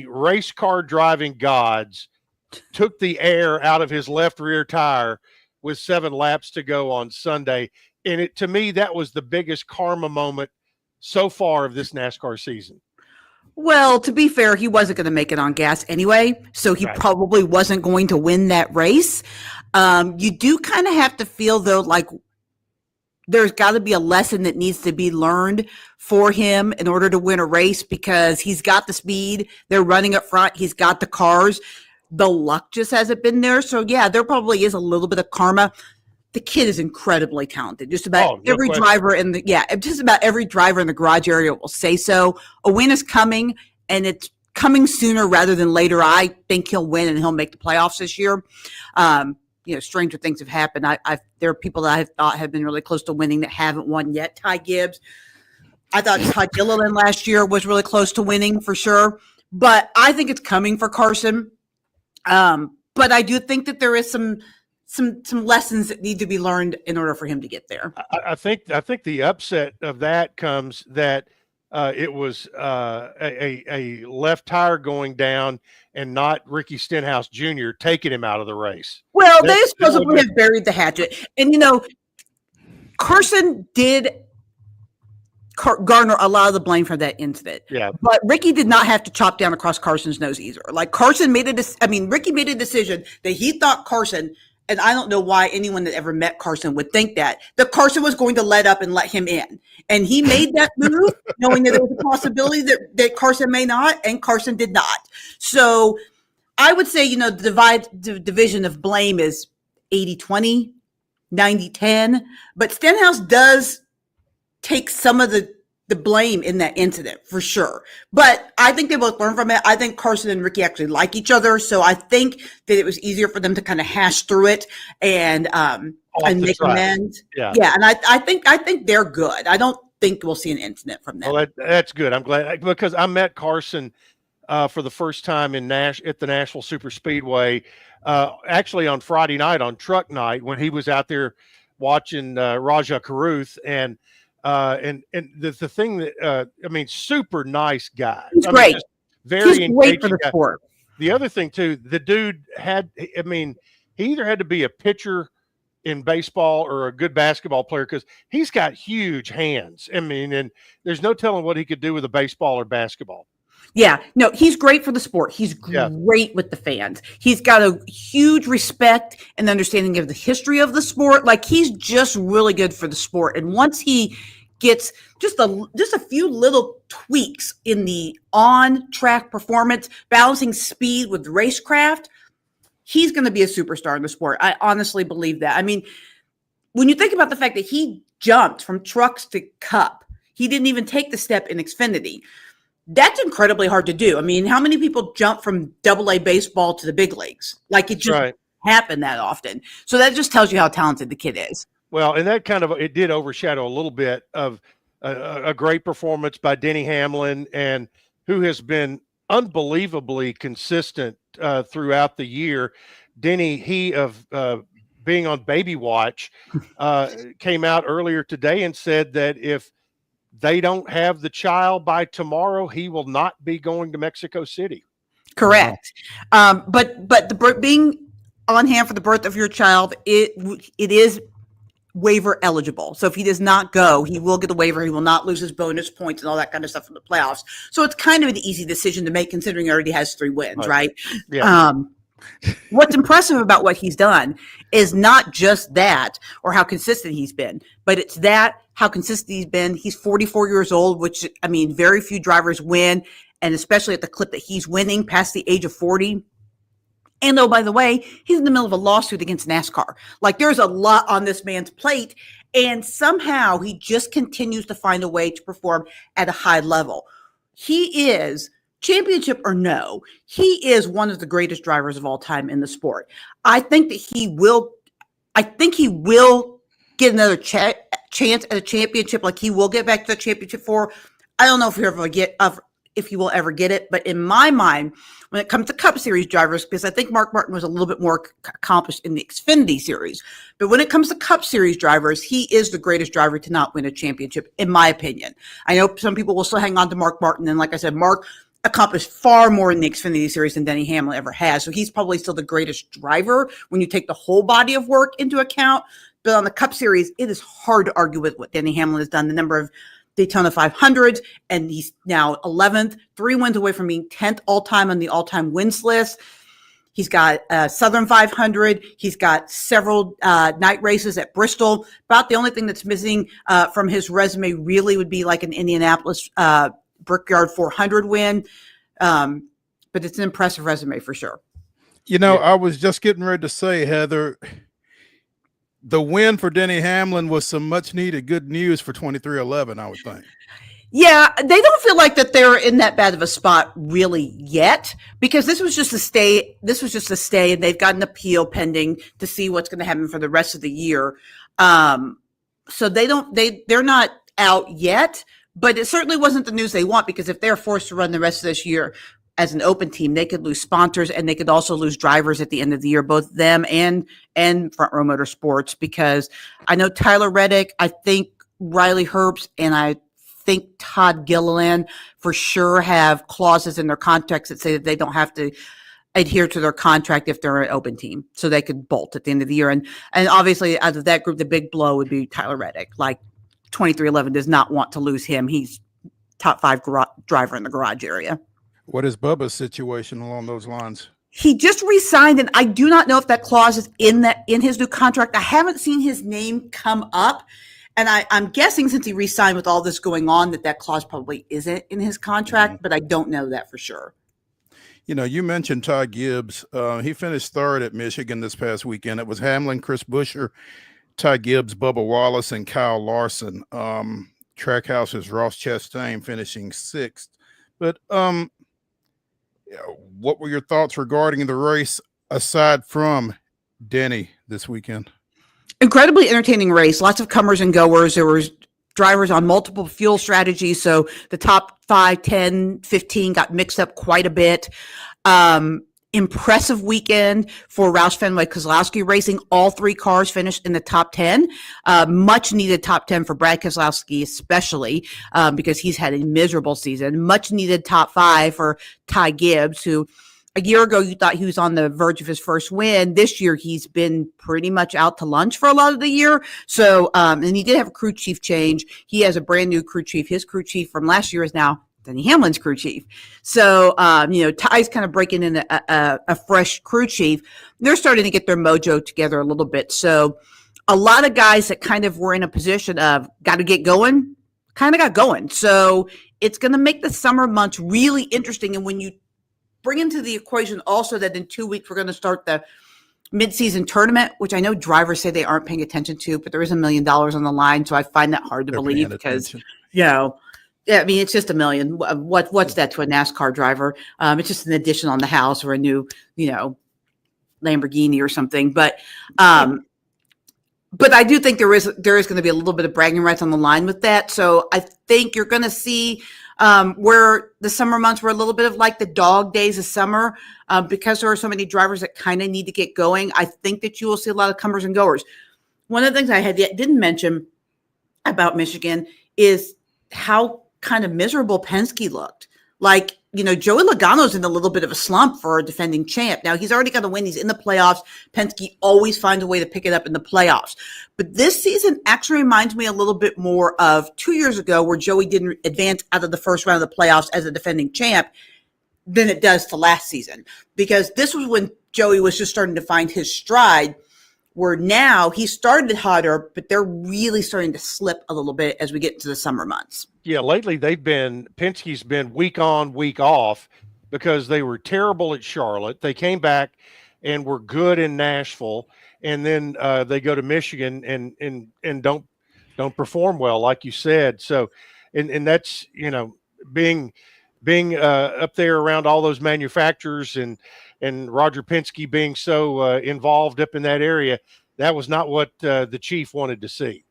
S2: race car driving gods took the air out of his left rear tire with 7 laps to go on Sunday. And to me, that was the biggest karma moment so far of this NASCAR season.
S13: Well, to be fair, he wasn't going to make it on gas anyway, so he probably wasn't going to win that race. You do kind of have to feel, though, like there's got to be a lesson that needs to be learned for him in order to win a race, because he's got the speed. They're running up front. He's got the cars. The luck just hasn't been there. So, yeah, there probably is a little bit of karma. The kid is incredibly talented. Just about every driver in just about every driver in the garage area will say so. A win is coming, and it's coming sooner rather than later. I think he'll win and he'll make the playoffs this year. Stranger things have happened. There are people that I thought have been really close to winning that haven't won yet. Ty Gibbs. I thought Todd Gilliland last year was really close to winning for sure. But I think it's coming for Carson. But I do think that there is some lessons that need to be learned in order for him to get there.
S2: I think the upset of that comes that it was a left tire going down and not Ricky Stenhouse Jr. taking him out of the race.
S13: Well, they supposedly have buried the hatchet. And, Carson did garner a lot of the blame for that incident.
S2: Yeah.
S13: But Ricky did not have to chop down across Carson's nose either. Like Ricky made a decision that he thought Carson, and I don't know why anyone that ever met Carson would think that Carson was going to let up and let him in. And he made that move knowing that there was a possibility that Carson may not, and Carson did not. So I would say, the division of blame is 80-20, 90-10. But Stenhouse does take some of the blame in that incident for sure. But I think they both learned from it. I think Carson and Ricky actually like each other. So I think that it was easier for them to kind of hash through it and make amends. Yeah. And I think they're good. I don't think we'll see an incident from them.
S2: Well, that's good. I'm glad, because I met Carson for the first time at the Nashville Super Speedway, actually on Friday night on truck night when he was out there watching Raja Caruth and the thing that super nice guy.
S13: He's great.
S2: Very
S13: great for the sport.
S2: The other thing too, the dude he either had to be a pitcher in baseball or a good basketball player, because he's got huge hands. And there's no telling what he could do with a baseball or basketball.
S13: Yeah, no, he's great for the sport. He's great with the fans. He's got a huge respect and understanding of the history of the sport. Like, he's just really good for the sport. And once he gets just a few little tweaks in the on-track performance, balancing speed with racecraft, he's going to be a superstar in the sport. I honestly believe that. When you think about the fact that he jumped from trucks to cup, he didn't even take the step in Xfinity. That's incredibly hard to do. How many people jump from AA baseball to the big leagues? Like, it just happened that often. So that just tells you how talented the kid is.
S2: Well, and that it did overshadow a little bit of a great performance by Denny Hamlin, and who has been unbelievably consistent throughout the year. Denny, being on Baby Watch, came out earlier today and said that if they don't have the child by tomorrow, he will not be going to Mexico City.
S13: Correct. But being on hand for the birth of your child, it is waiver eligible. So if he does not go, he will get the waiver. He will not lose his bonus points and all that kind of stuff from the playoffs. So it's kind of an easy decision to make, considering he already has 3 wins, right?
S2: Yeah.
S13: What's impressive about what he's done is not just that or how consistent he's been, but it's how consistent he's been. He's 44 years old, which, very few drivers win, and especially at the clip that he's winning past the age of 40. And by the way, he's in the middle of a lawsuit against NASCAR. Like, there's a lot on this man's plate, and somehow he just continues to find a way to perform at a high level. He is, championship or no, he is one of the greatest drivers of all time in the sport. I think that he will get another chance at a championship. Like, he will get back to the championship 4. I don't know if he'll ever get if he will ever get it. But in my mind, when it comes to Cup Series drivers, because I think Mark Martin was a little bit more accomplished in the Xfinity Series, but when it comes to Cup Series drivers, he is the greatest driver to not win a championship, in my opinion. I know some people will still hang on to Mark Martin, and like I said, Mark accomplished far more in the Xfinity Series than Denny Hamlin ever has. So he's probably still the greatest driver when you take the whole body of work into account. But on the Cup Series, it is hard to argue with what Denny Hamlin has done. The number of Daytona 500s, and he's now 11th, 3 wins away from being 10th all-time on the all-time wins list. He's got Southern 500. He's got several night races at Bristol. About the only thing that's missing from his resume really would be like an Indianapolis Brickyard 400 win. But it's an impressive resume for sure.
S1: You know, I was just getting ready to say, Heather, the win for Denny Hamlin was some much needed good news for 2311, I would think.
S13: Yeah, they don't feel like that they're in that bad of a spot really yet, because this was just a stay. This was just a stay, and they've got an appeal pending to see what's going to happen for the rest of the year. So they're not out yet, but it certainly wasn't the news they want, because if they're forced to run the rest of this year as an open team, they could lose sponsors, and they could also lose drivers at the end of the year, both them and Front Row Motorsports, because I know Tyler Reddick, I think Riley Herbst, and I think Todd Gilliland for sure have clauses in their contracts that say that they don't have to adhere to their contract if they're an open team, so they could bolt at the end of the year. And obviously out of that group, the big blow would be Tyler Reddick. Like 2311 does not want to lose him. He's top 5 driver in the garage area.
S1: What is Bubba's situation along those lines?
S13: He just re-signed, and I do not know if that clause is in his new contract. I haven't seen his name come up, and I'm guessing since he re-signed with all this going on that clause probably isn't in his contract, but I don't know that for sure.
S1: You know, you mentioned Ty Gibbs. He finished 3rd at Michigan this past weekend. It was Hamlin, Chris Buescher, Ty Gibbs, Bubba Wallace, and Kyle Larson. Trackhouse's Ross Chastain finishing 6th. But what were your thoughts regarding the race aside from Denny this weekend?
S13: Incredibly entertaining race. Lots of comers and goers. There was drivers on multiple fuel strategies. So the top 5, 10, 15 got mixed up quite a bit. Impressive weekend for Roush Fenway Keselowski Racing. All 3 cars finished in the top 10. Much needed top 10 for Brad Keselowski, especially because he's had a miserable season. Much needed top 5 for Ty Gibbs, who a year ago you thought he was on the verge of his first win. This year he's been pretty much out to lunch for a lot of the year. So, and he did have a crew chief change. He has a brand new crew chief. His crew chief from last year is now Denny Hamlin's crew chief. So, Ty's kind of breaking in a fresh crew chief. They're starting to get their mojo together a little bit. So a lot of guys that kind of were in a position of got to get going, kind of got going. So it's going to make the summer months really interesting. And when you bring into the equation also that in 2 weeks, we're going to start the mid-season tournament, which I know drivers say they aren't paying attention to, but there is $1 million on the line. So I find that hard to believe because, yeah, I mean, it's just $1 million. What's that to a NASCAR driver? It's just an addition on the house or a new, Lamborghini or something. But I do think there is going to be a little bit of bragging rights on the line with that. So I think you're going to see where the summer months were a little bit of like the dog days of summer because there are so many drivers that kind of need to get going. I think that you will see a lot of comers and goers. One of the things I didn't mention about Michigan is how kind of miserable Penske looked. Like, Joey Logano's in a little bit of a slump for a defending champ. Now, he's already got a win. He's in the playoffs. Penske always finds a way to pick it up in the playoffs. But this season actually reminds me a little bit more of 2 years ago where Joey didn't advance out of the first round of the playoffs as a defending champ than it does to last season. Because this was when Joey was just starting to find his stride, where now he started hotter, but they're really starting to slip a little bit as we get into the summer months.
S2: Yeah, lately Penske's been week on, week off because they were terrible at Charlotte. They came back and were good in Nashville, and then they go to Michigan and don't perform well, like you said. So, and that's being up there around all those manufacturers and Roger Penske being so involved up in that area, that was not what the chief wanted to see.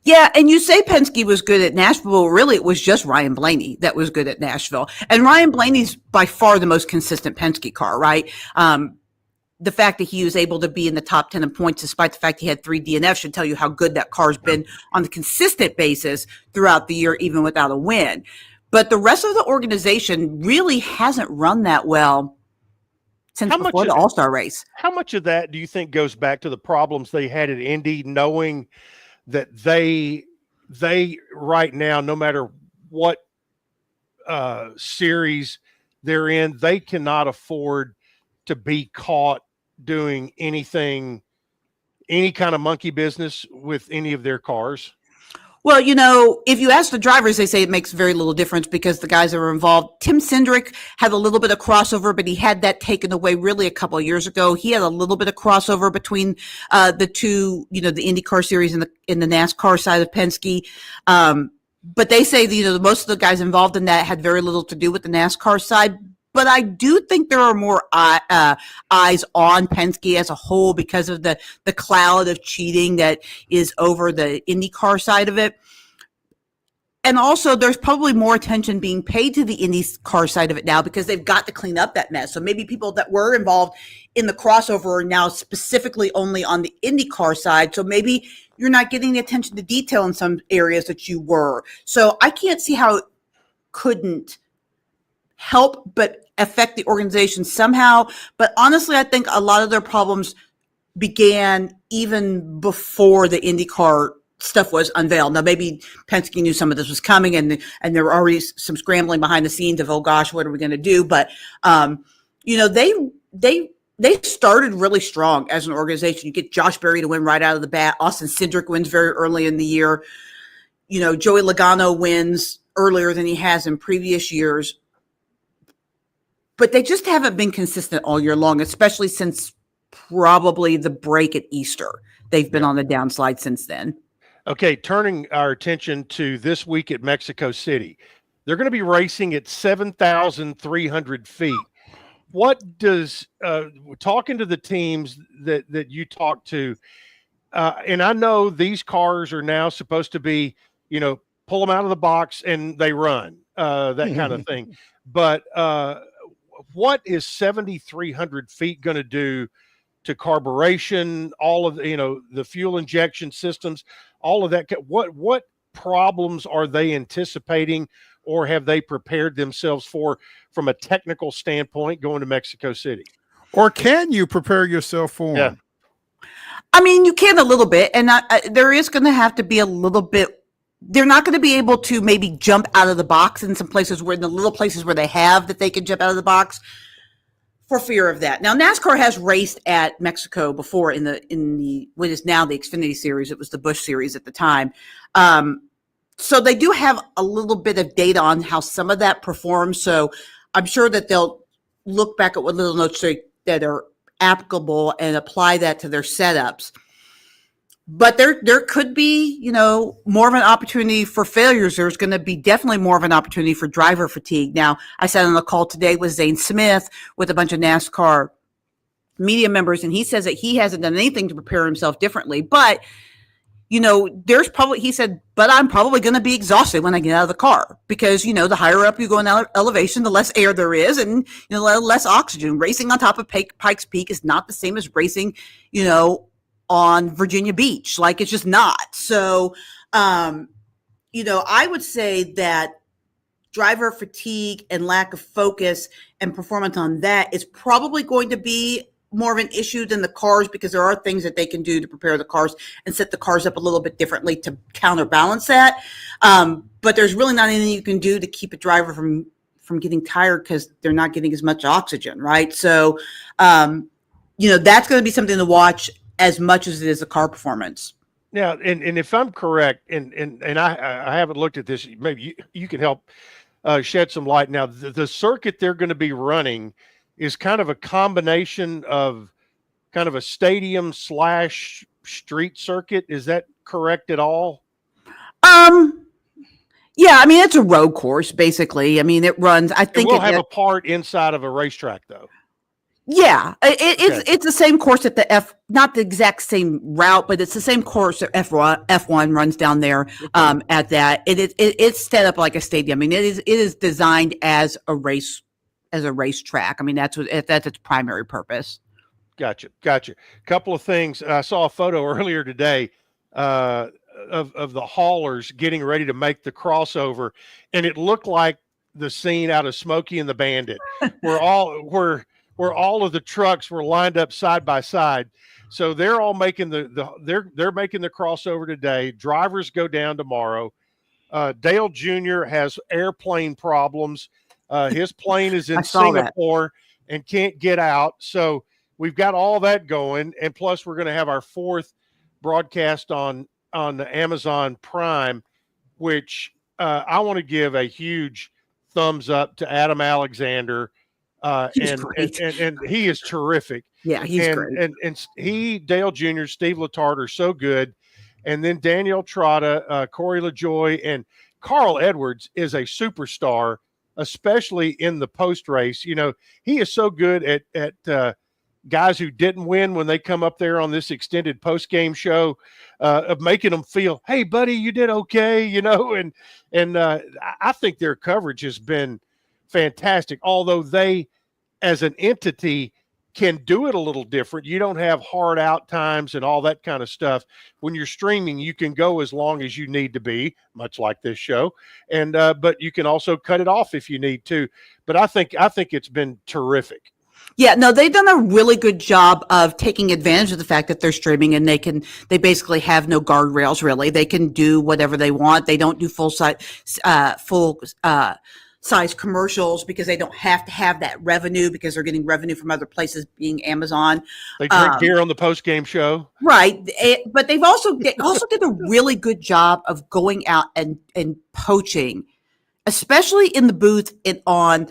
S13: Yeah, and you say Penske was good at Nashville, but really it was just Ryan Blaney that was good at Nashville. And Ryan Blaney's by far the most consistent Penske car, right? The fact that he was able to be in the top 10 in points, despite the fact he had 3 DNFs, should tell you how good that car's been on a consistent basis throughout the year, even without a win. But the rest of the organization really hasn't run that well since before the All-Star race.
S2: How much of that do you think goes back to the problems they had at Indy, knowing that they right now, no matter what series they're in, they cannot afford to be caught doing anything, any kind of monkey business with any of their cars?
S13: Well, if you ask the drivers, they say it makes very little difference because the guys that were involved. Tim Cindric had a little bit of crossover, but he had that taken away really a couple of years ago. He had a little bit of crossover between the two, the IndyCar series and the NASCAR side of Penske. But they say, most of the guys involved in that had very little to do with the NASCAR side. But I do think there are more eyes on Penske as a whole because of the cloud of cheating that is over the IndyCar side of it. And also, there's probably more attention being paid to the IndyCar side of it now because they've got to clean up that mess. So maybe people that were involved in the crossover are now specifically only on the IndyCar side. So maybe you're not getting the attention to detail in some areas that you were. So I can't see how it couldn't help but affect the organization somehow. But honestly, I think a lot of their problems began even before the IndyCar stuff was unveiled. Now, maybe Penske knew some of this was coming, and there were already some scrambling behind the scenes of, oh gosh, what are we going to do? But they started really strong as an organization. You get Josh Berry to win right out of the bat. Austin Cindric wins very early in the year. Joey Logano wins earlier than he has in previous years. But they just haven't been consistent all year long, especially since probably the break at Easter. They've been on the downslide since then.
S2: Okay, turning our attention to this week at Mexico City. They're going to be racing at 7,300 feet. What does, talking to the teams that you talk to, and I know these cars are now supposed to be, pull them out of the box and they run, that kind of thing. But what is 7,300 feet going to do to carburation, all of the fuel injection systems, all of that? What problems are they anticipating, or have they prepared themselves for from a technical standpoint going to Mexico City?
S1: Or can you prepare yourself for them?
S13: I mean, you can a little bit, and there is going to have to be a little bit. They're not going to be able to maybe jump out of the box in some places in the little places where they have that they can jump out of the box for fear of that. Now, NASCAR has raced at Mexico before in the what is now the Xfinity Series. It was the Busch Series at the time. So they do have a little bit of data on how some of that performs. So I'm sure that they'll look back at what little notes that are applicable and apply that to their setups. But there could be, more of an opportunity for failures. There's going to be definitely more of an opportunity for driver fatigue. Now, I sat on a call today with Zane Smith with a bunch of NASCAR media members, and he says that he hasn't done anything to prepare himself differently. But, he said, but I'm probably going to be exhausted when I get out of the car because, the higher up you go in elevation, the less air there is and, less oxygen. Racing on top of Pikes Peak is not the same as racing, on Virginia Beach. Like, it's just not. So, I would say that driver fatigue and lack of focus and performance on that is probably going to be more of an issue than the cars, because there are things that they can do to prepare the cars and set the cars up a little bit differently to counterbalance that. But there's really not anything you can do to keep a driver from getting tired because they're not getting as much oxygen, right? So, that's going to be something to watch as much as it is a car performance.
S2: Now, and if I'm correct, and I haven't looked at this, maybe you can help shed some light. Now, the circuit they're going to be running is kind of a combination of kind of a stadium / street circuit. Is that correct at all?
S13: Yeah, I mean, it's a road course, basically. I mean, it runs, I think
S2: it will have a part inside of a racetrack, though.
S13: Yeah, it's
S2: Okay.
S13: it's the same course that the not the exact same route, but it's the same course that F1 runs down there. At that, it's set up like a stadium. I mean, it is designed as a race track. I mean, that's its primary purpose.
S2: Gotcha. Couple of things. I saw a photo earlier today of the haulers getting ready to make the crossover, and it looked like the scene out of Smokey and the Bandit, where all of the trucks were lined up side by side. So they're all making they're making the crossover today. Drivers go down tomorrow. Dale Jr. has airplane problems. His plane is in Singapore and can't get out. So we've got all that going, and plus we're going to have our 4th broadcast on the Amazon Prime, which I want to give a huge thumbs up to Adam Alexander. And he is terrific.
S13: Yeah, he's great.
S2: And Dale Jr., Steve Letarte are so good. And then Danielle Trotta, Corey LaJoy, and Carl Edwards is a superstar, especially in the post race. You know, he is so good at guys who didn't win when they come up there on this extended post game show, of making them feel, hey, buddy, you did okay, you know. And I think their coverage has been fantastic, although they, as an entity, can do it a little different. You don't have hard out times and all that kind of stuff. When you're streaming, you can go as long as you need to be, much like this show. And but you can also cut it off if you need to. But I think it's been terrific.
S13: Yeah, no, they've done a really good job of taking advantage of the fact that they're streaming, and they basically have no guardrails really. They can do whatever they want. They don't do full size commercials because they don't have to have that revenue because they're getting revenue from other places, being Amazon.
S2: They drink beer on the post game show,
S13: right? But they also did a really good job of going out and poaching, especially in the booth and on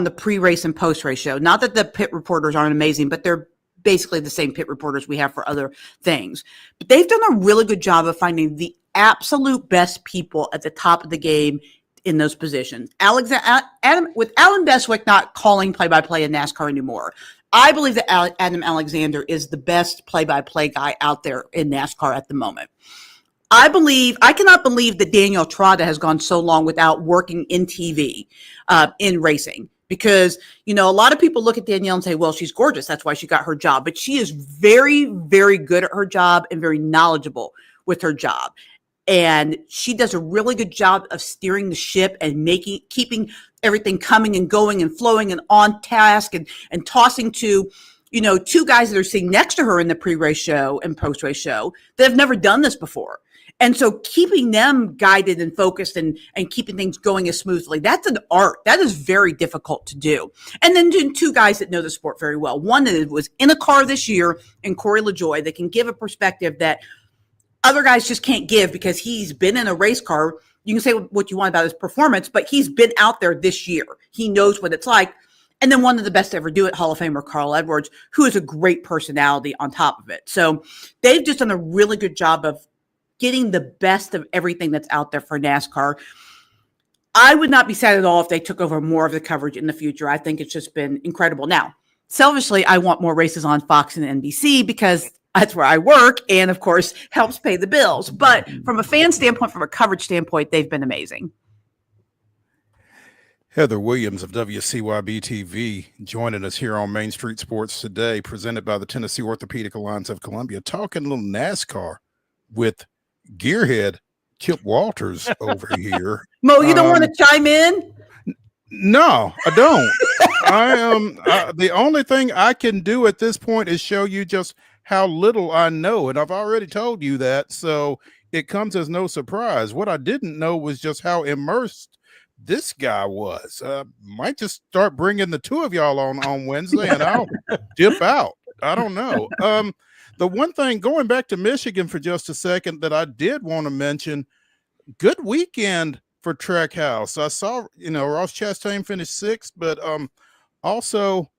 S13: the pre-race and post-race show. Not that the pit reporters aren't amazing, but they're basically the same pit reporters we have for other things. But they've done a really good job of finding the absolute best people at the top of the game in those positions. With Alan Bestwick not calling play-by-play in NASCAR anymore, I believe that Adam Alexander is the best play-by-play guy out there in NASCAR at the moment. I cannot believe that Danielle Trotta has gone so long without working in TV, in racing. Because, you know, a lot of people look at Danielle and say, well, she's gorgeous. That's why she got her job. But she is very, very good at her job and very knowledgeable with her job. And she does a really good job of steering the ship and keeping everything coming and going and flowing and on task and tossing to, you know, 2 guys that are sitting next to her in the pre-race show and post-race show that have never done this before. And so keeping them guided and focused and keeping things going as smoothly, that's an art. That is very difficult to do. And then 2 guys that know the sport very well. One that was in a car this year, and Corey LaJoy, that can give a perspective that other guys just can't give because he's been in a race car. You can say what you want about his performance, but he's been out there this year. He knows what it's like. And then one of the best to ever do it, Hall of Famer Carl Edwards, who is a great personality on top of it. So they've just done a really good job of getting the best of everything that's out there for NASCAR. I would not be sad at all if they took over more of the coverage in the future. I think it's just been incredible. Now, selfishly, I want more races on Fox and NBC because that's where I work and, of course, helps pay the bills. But from a fan standpoint, from a coverage standpoint, they've been amazing.
S1: Heather Williams of WCYB-TV joining us here on Main Street Sports today, presented by the Tennessee Orthopedic Alliance of Columbia, talking a little NASCAR with gearhead Chip Walters over here.
S13: Mo, you don't want to chime in?
S1: No, I don't. I am the only thing I can do at this point is show you just how little I know, and I've already told you that, so it comes as no surprise. What I didn't know was just how immersed this guy was. Might just start bringing the 2 of y'all on Wednesday, and I'll dip out. I don't know. The one thing, going back to Michigan for just a second, that I did want to mention, good weekend for Trackhouse. I saw, you know, Ross Chastain finished 6th, but also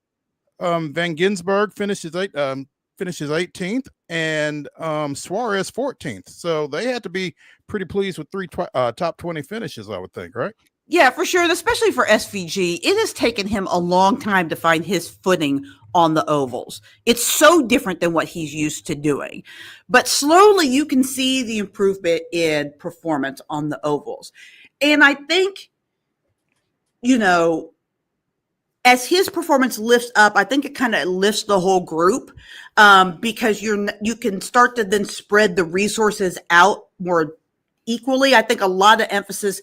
S1: Van Ginsberg finishes 18th, and Suarez 14th. So they had to be pretty pleased with 3 top 20 finishes, I would think, right?
S13: Yeah, for sure. And especially for SVG, it has taken him a long time to find his footing on the ovals. It's so different than what he's used to doing. But slowly you can see the improvement in performance on the ovals. And I think, as his performance lifts up, I think it kind of lifts the whole group, because you can start to then spread the resources out more equally. I think a lot of emphasis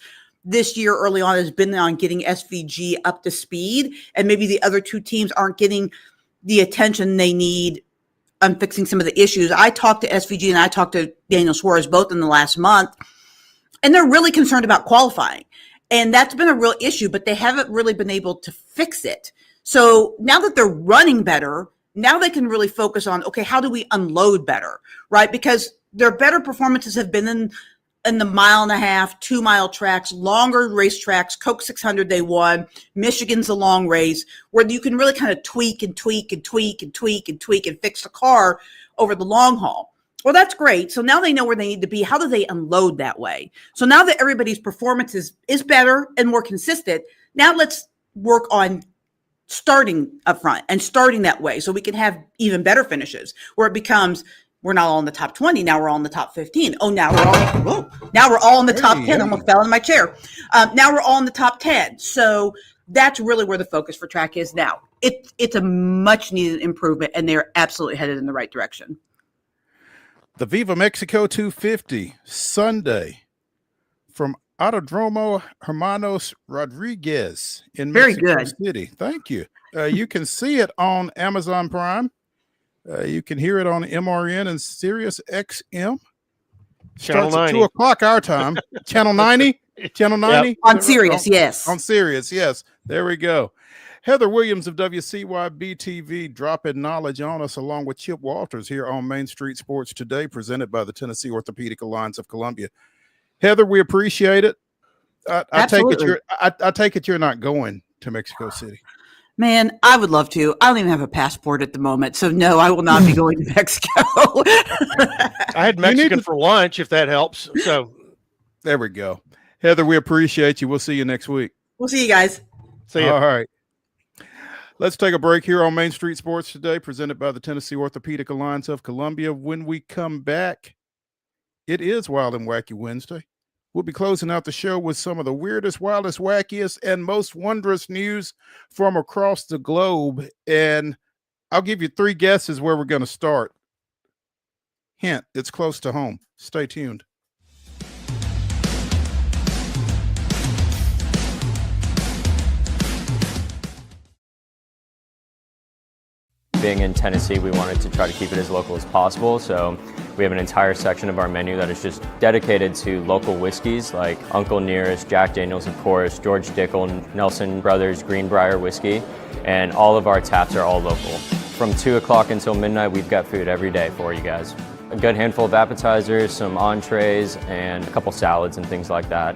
S13: this year early on has been on getting SVG up to speed, and maybe the other two teams aren't getting the attention they need on fixing some of the issues. I talked to SVG and I talked to Daniel Suarez both in the last month, and they're really concerned about qualifying. And that's been a real issue, but they haven't really been able to fix it. So now that they're running better, now they can really focus on, okay, how do we unload better, right? Because their better performances have been in the 1.5-mile, 2-mile tracks, longer race tracks. Coke 600 they won. Michigan's a long race where you can really kind of tweak and tweak and tweak and tweak and tweak and fix the car over the long haul. Well, that's great. So now they know where they need to be. How do they unload that way? So now that everybody's performance is better and more consistent, now let's work on starting up front and starting that way so we can have even better finishes where it becomes, we're not all in the top 20. Now we're all in the top 15. Oh, now we're all in the top 10. I almost fell in my chair. Now we're all in the top 10. So that's really where the focus for track is now. It's a much needed improvement, and they're absolutely headed in the right direction.
S1: The Viva Mexico 250 Sunday from Autodromo Hermanos Rodriguez in Mexico City. Thank you. You can see it on Amazon Prime. You can hear it on MRN and Sirius XM.
S2: Channel 90.
S1: At 2 o'clock our time. Channel 90? Channel 90?
S13: Yep. On Sirius, yes.
S1: On Sirius, yes. There we go. Heather Williams of WCYB-TV dropping knowledge on us along with Chip Walters here on Main Street Sports Today, presented by the Tennessee Orthopedic Alliance of Columbia. Heather, we appreciate it. I take it you're not going to Mexico City.
S13: Man, I would love to. I don't even have a passport at the moment, so no, I will not be going to Mexico.
S2: I had Mexican for lunch, if that helps. So
S1: there we go. Heather, we appreciate you. We'll see you next week.
S13: We'll see you guys.
S2: See you.
S1: All right. Let's take a break here on Main Street Sports Today, presented by the Tennessee Orthopedic Alliance of Columbia. When we come back, it is Wild and Wacky Wednesday. We'll be closing out the show with some of the weirdest, wildest, wackiest, and most wondrous news from across the globe. And I'll give you 3 guesses where we're going to start. Hint, it's close to home. Stay tuned.
S14: Being in Tennessee, we wanted to try to keep it as local as possible, so we have an entire section of our menu that is just dedicated to local whiskeys like Uncle Nearest, Jack Daniels, of course, George Dickel, Nelson Brothers, Greenbrier whiskey, and all of our taps are all local. From 2 o'clock until midnight, we've got food every day for you guys. A good handful of appetizers, some entrees, and a couple salads and things like that.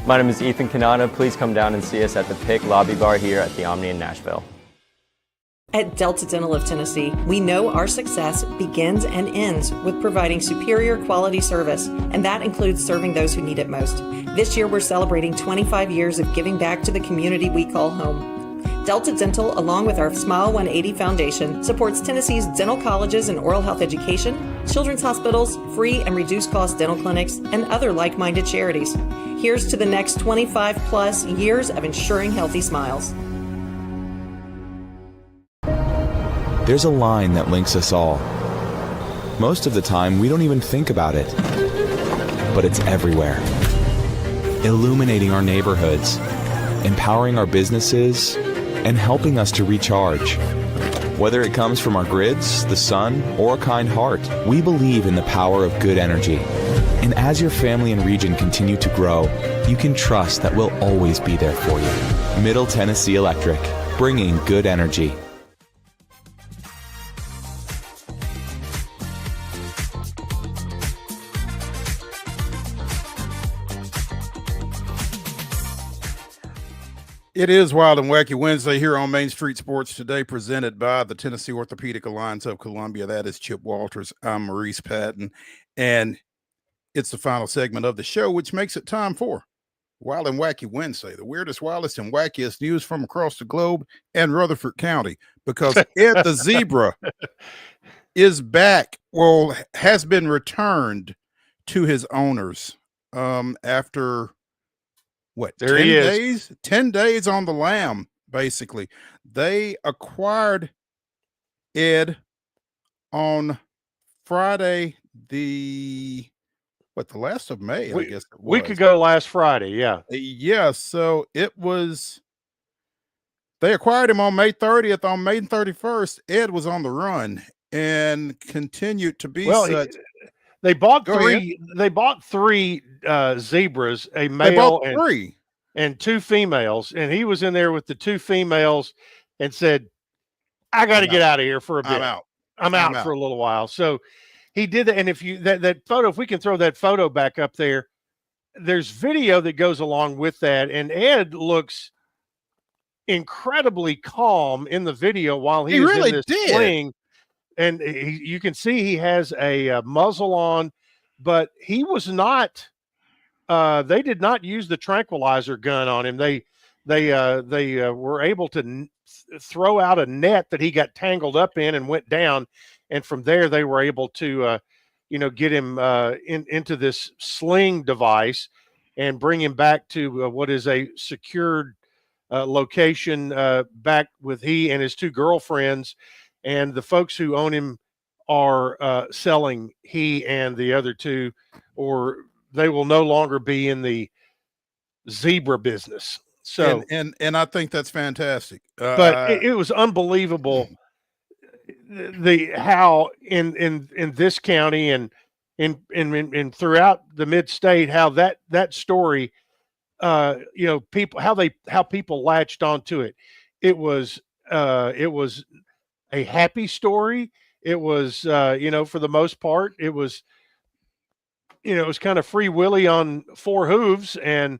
S14: My name is Ethan Kanata. Please come down and see us at the Pick Lobby Bar here at the Omni in Nashville.
S15: At Delta Dental of Tennessee, we know our success begins and ends with providing superior quality service, and that includes serving those who need it most. This year, we're celebrating 25 years of giving back to the community we call home. Delta Dental, along with our Smile 180 Foundation, supports Tennessee's dental colleges and oral health education, children's hospitals, free and reduced cost dental clinics, and other like-minded charities. Here's to the next 25 plus years of ensuring healthy smiles.
S16: There's a line that links us all. Most of the time, we don't even think about it. But it's everywhere. Illuminating our neighborhoods, empowering our businesses, and helping us to recharge. Whether it comes from our grids, the sun, or a kind heart, we believe in the power of good energy. And as your family and region continue to grow, you can trust that we'll always be there for you. Middle Tennessee Electric, bringing good energy.
S1: It is Wild and Wacky Wednesday here on Main Street Sports Today, presented by the Tennessee Orthopedic Alliance of Columbia. That is Chip Walters. I'm Maurice Patton, and it's the final segment of the show, which makes it time for Wild and Wacky Wednesday, the weirdest, wildest, and wackiest news from across the globe and Rutherford County, because Ed the zebra is back. Well, has been returned to his owners after what,
S2: There
S1: 10
S2: he is.
S1: days? 10 days on the lam, basically. They acquired Ed on Friday, the last of May, I guess it was.
S2: Week ago last Friday, yeah.
S1: Yeah, so it was, they acquired him on May 30th. On May 31st, Ed was on the run and continued to be such.
S2: They bought
S1: Go
S2: three.
S1: ahead.
S2: They bought three zebras, a
S1: They
S2: male
S1: bought three.
S2: and two females, and he was in there with the two females and said, "I got to get out of here for a bit. I'm out for a little while." So he did that. And if you that photo, if we can throw that photo back up there, there's video that goes along with that, and Ed looks incredibly calm in the video while he is
S1: really
S2: in this
S1: did.
S2: sling. And you can see he has a muzzle on, but he was not. They did not use the tranquilizer gun on him. They were able to throw out a net that he got tangled up in and went down, and from there they were able to, get him into this sling device and bring him back to what is a secured location, back with he and his two girlfriends. And the folks who own him are selling he and the other two, or they will no longer be in the zebra business. So,
S1: and I think that's fantastic.
S2: But it was unbelievable how in this county and in throughout the mid-state, how that story, how people latched onto it. It was a happy story. It was, for the most part, it was kind of Free Willy on four hooves, and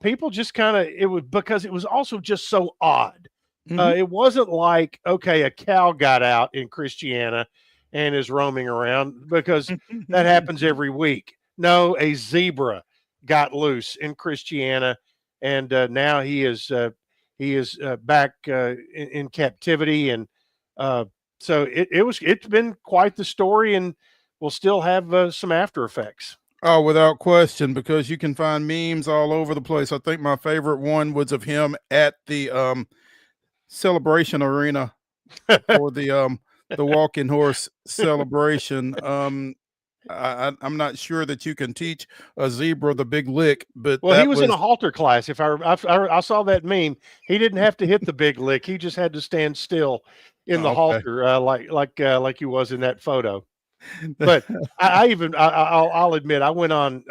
S2: people just kind of, it was because it was also just so odd. It wasn't like, okay, a cow got out in Christiana and is roaming around, because that happens every week. No, a zebra got loose in Christiana, and now he is back in captivity, and so it's been quite the story, and we'll still have some after effects.
S1: Oh, without question, because you can find memes all over the place. I think my favorite one was of him at the celebration arena for the walking horse celebration. I'm not sure that you can teach a zebra the big lick, but
S2: he was in a halter class. If I saw that meme, he didn't have to hit the big lick. He just had to stand still in the halter, like he was in that photo. But I'll admit, I went on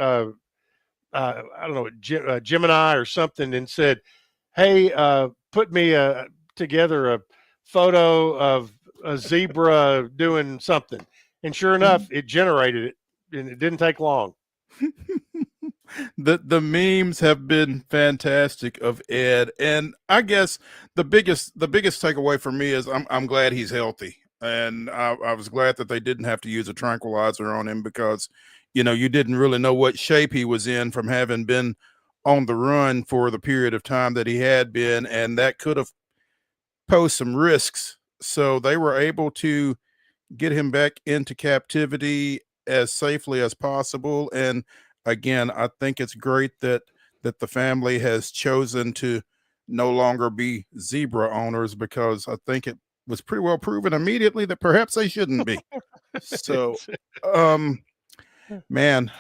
S2: I don't know, Gemini or something, and said, "Hey, put me together a photo of a zebra doing something." And sure enough, it generated it, and it didn't take long.
S1: The memes have been fantastic of Ed, and I guess the biggest takeaway for me is I'm glad he's healthy, and I was glad that they didn't have to use a tranquilizer on him, because you didn't really know what shape he was in from having been on the run for the period of time that he had been, and that could have posed some risks. So they were able to get him back into captivity as safely as possible. And again, I think it's great that the family has chosen to no longer be zebra owners, because I think it was pretty well proven immediately that perhaps they shouldn't be. So, man,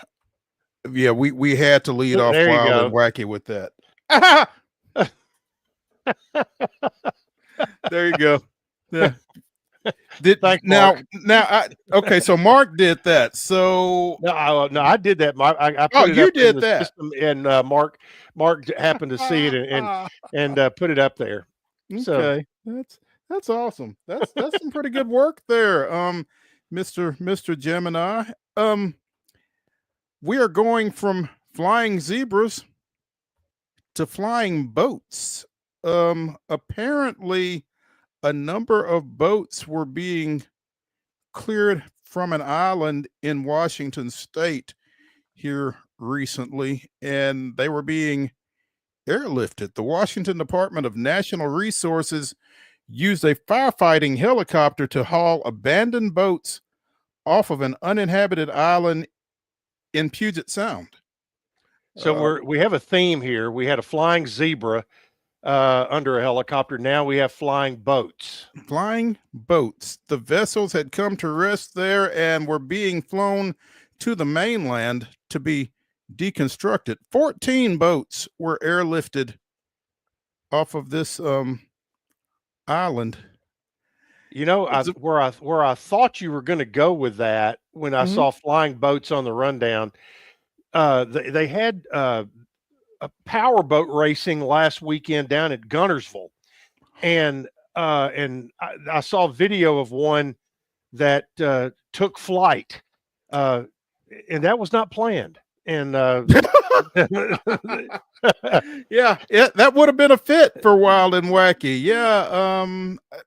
S1: yeah, we had to lead off Wild and Wacky with that. There you go. Yeah. Okay, so Mark did that. So
S2: no, I did that. I
S1: put it
S2: you
S1: up
S2: did
S1: in the
S2: that, system, and Mark happened to see it and put it up there.
S1: Okay,
S2: so
S1: that's awesome. That's some pretty good work there, Mr. Gemini. We are going from flying zebras to flying boats. Apparently, a number of boats were being cleared from an island in Washington state here recently, and they were being airlifted. The Washington Department of National Resources used a firefighting helicopter to haul abandoned boats off of an uninhabited island in Puget Sound.
S2: So we have a theme here. We had a flying zebra under a helicopter. Now we have flying boats.
S1: Flying boats. The vessels had come to rest there and were being flown to the mainland to be deconstructed. 14 boats were airlifted off of this island.
S2: You know, where I thought you were going to go with that when I saw flying boats on the rundown. They had a power boat racing last weekend down at Guntersville, and I saw video of one that took flight, and that was not planned. And
S1: yeah, that would have been a fit for Wild and Wacky. Yeah,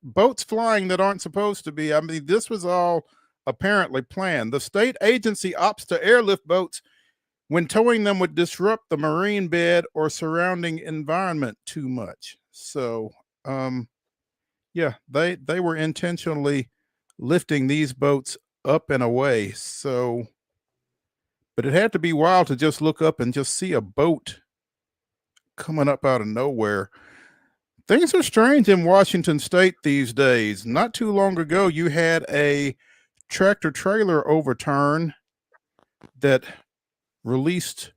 S1: boats flying that aren't supposed to be. I mean, this was all apparently planned. The state agency opts to airlift boats when towing them would disrupt the marine bed or surrounding environment too much. So, yeah, they were intentionally lifting these boats up and away. So, but it had to be wild to just look up and just see a boat coming up out of nowhere. Things are strange in Washington State these days. Not too long ago, you had a tractor trailer overturn that released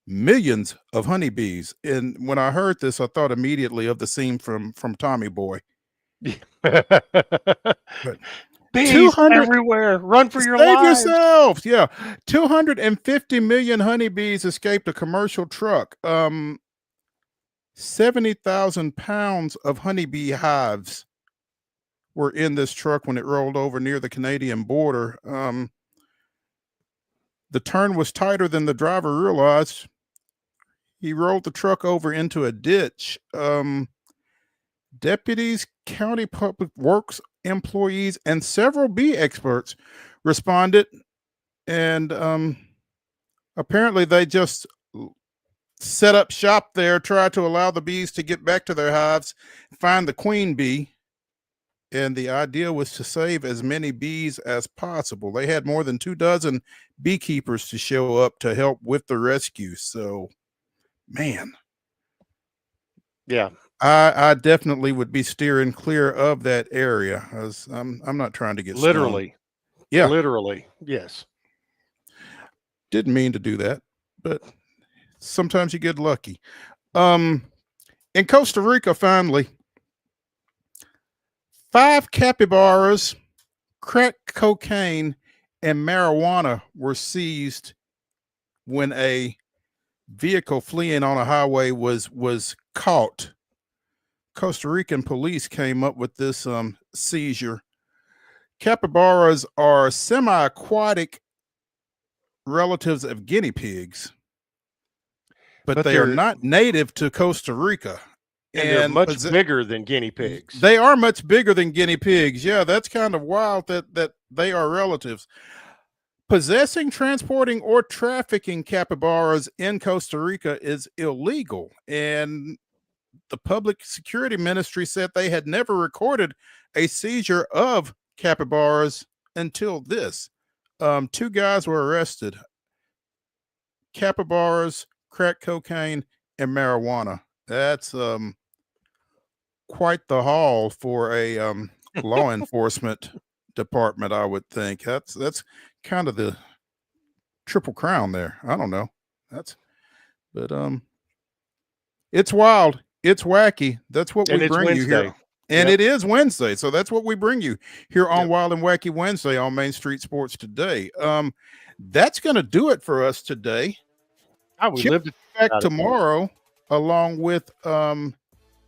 S1: millions of honeybees. And when I heard this, I thought immediately of the scene from Tommy Boy.
S2: Bees 200 everywhere. Run for your
S1: save
S2: lives.
S1: yourselves. Yeah. 250 million honeybees escaped a commercial truck. 70,000 pounds of honeybee hives were in this truck when it rolled over near the Canadian border. The turn was tighter than the driver realized. He rolled the truck over into a ditch. Deputies, county public works employees, and several bee experts responded. And apparently they just set up shop there, tried to allow the bees to get back to their hives, find the queen bee. And the idea was to save as many bees as possible. They had more than 24 beekeepers to show up to help with the rescue. So, man.
S2: Yeah.
S1: I definitely would be steering clear of that area. I'm not trying to get
S2: literally.
S1: Stoned. Yeah.
S2: Literally. Yes.
S1: Didn't mean to do that, but sometimes you get lucky. In Costa Rica, finally, 5 capybaras, crack cocaine, and marijuana were seized when a vehicle fleeing on a highway was caught. Costa Rican police came up with this seizure. Capybaras are semi-aquatic relatives of guinea pigs, but they are not native to Costa Rica.
S2: And they're much bigger than guinea pigs.
S1: They are much bigger than guinea pigs. Yeah, that's kind of wild that they are relatives. Possessing, transporting, or trafficking capybaras in Costa Rica is illegal. And the Public Security Ministry said they had never recorded a seizure of capybaras until this. 2 guys were arrested. Capybaras, crack cocaine, and marijuana. That's quite the haul for a law enforcement department, I would think. That's kind of the triple crown there. I don't know. But it's wild. It's wacky. That's what we bring you here. And it is Wednesday. So that's what we bring you here on Wild and Wacky Wednesday on Main Street Sports Today. That's going to do it for us today.
S2: We live
S1: back tomorrow along with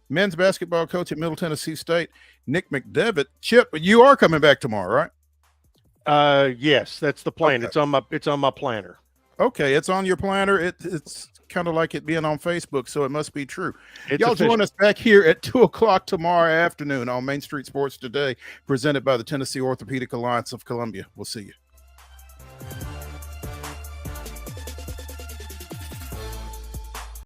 S1: men's basketball coach at Middle Tennessee State, Nick McDevitt. Chip, you are coming back tomorrow,
S2: right? Yes, that's the plan. Okay. It's on my planner.
S1: Okay, it's on your planner. It's kind of like it being on Facebook, so it must be true. Y'all join us back here at 2:00 tomorrow afternoon on Main Street Sports Today, presented by the Tennessee Orthopedic Alliance of Columbia. We'll see you.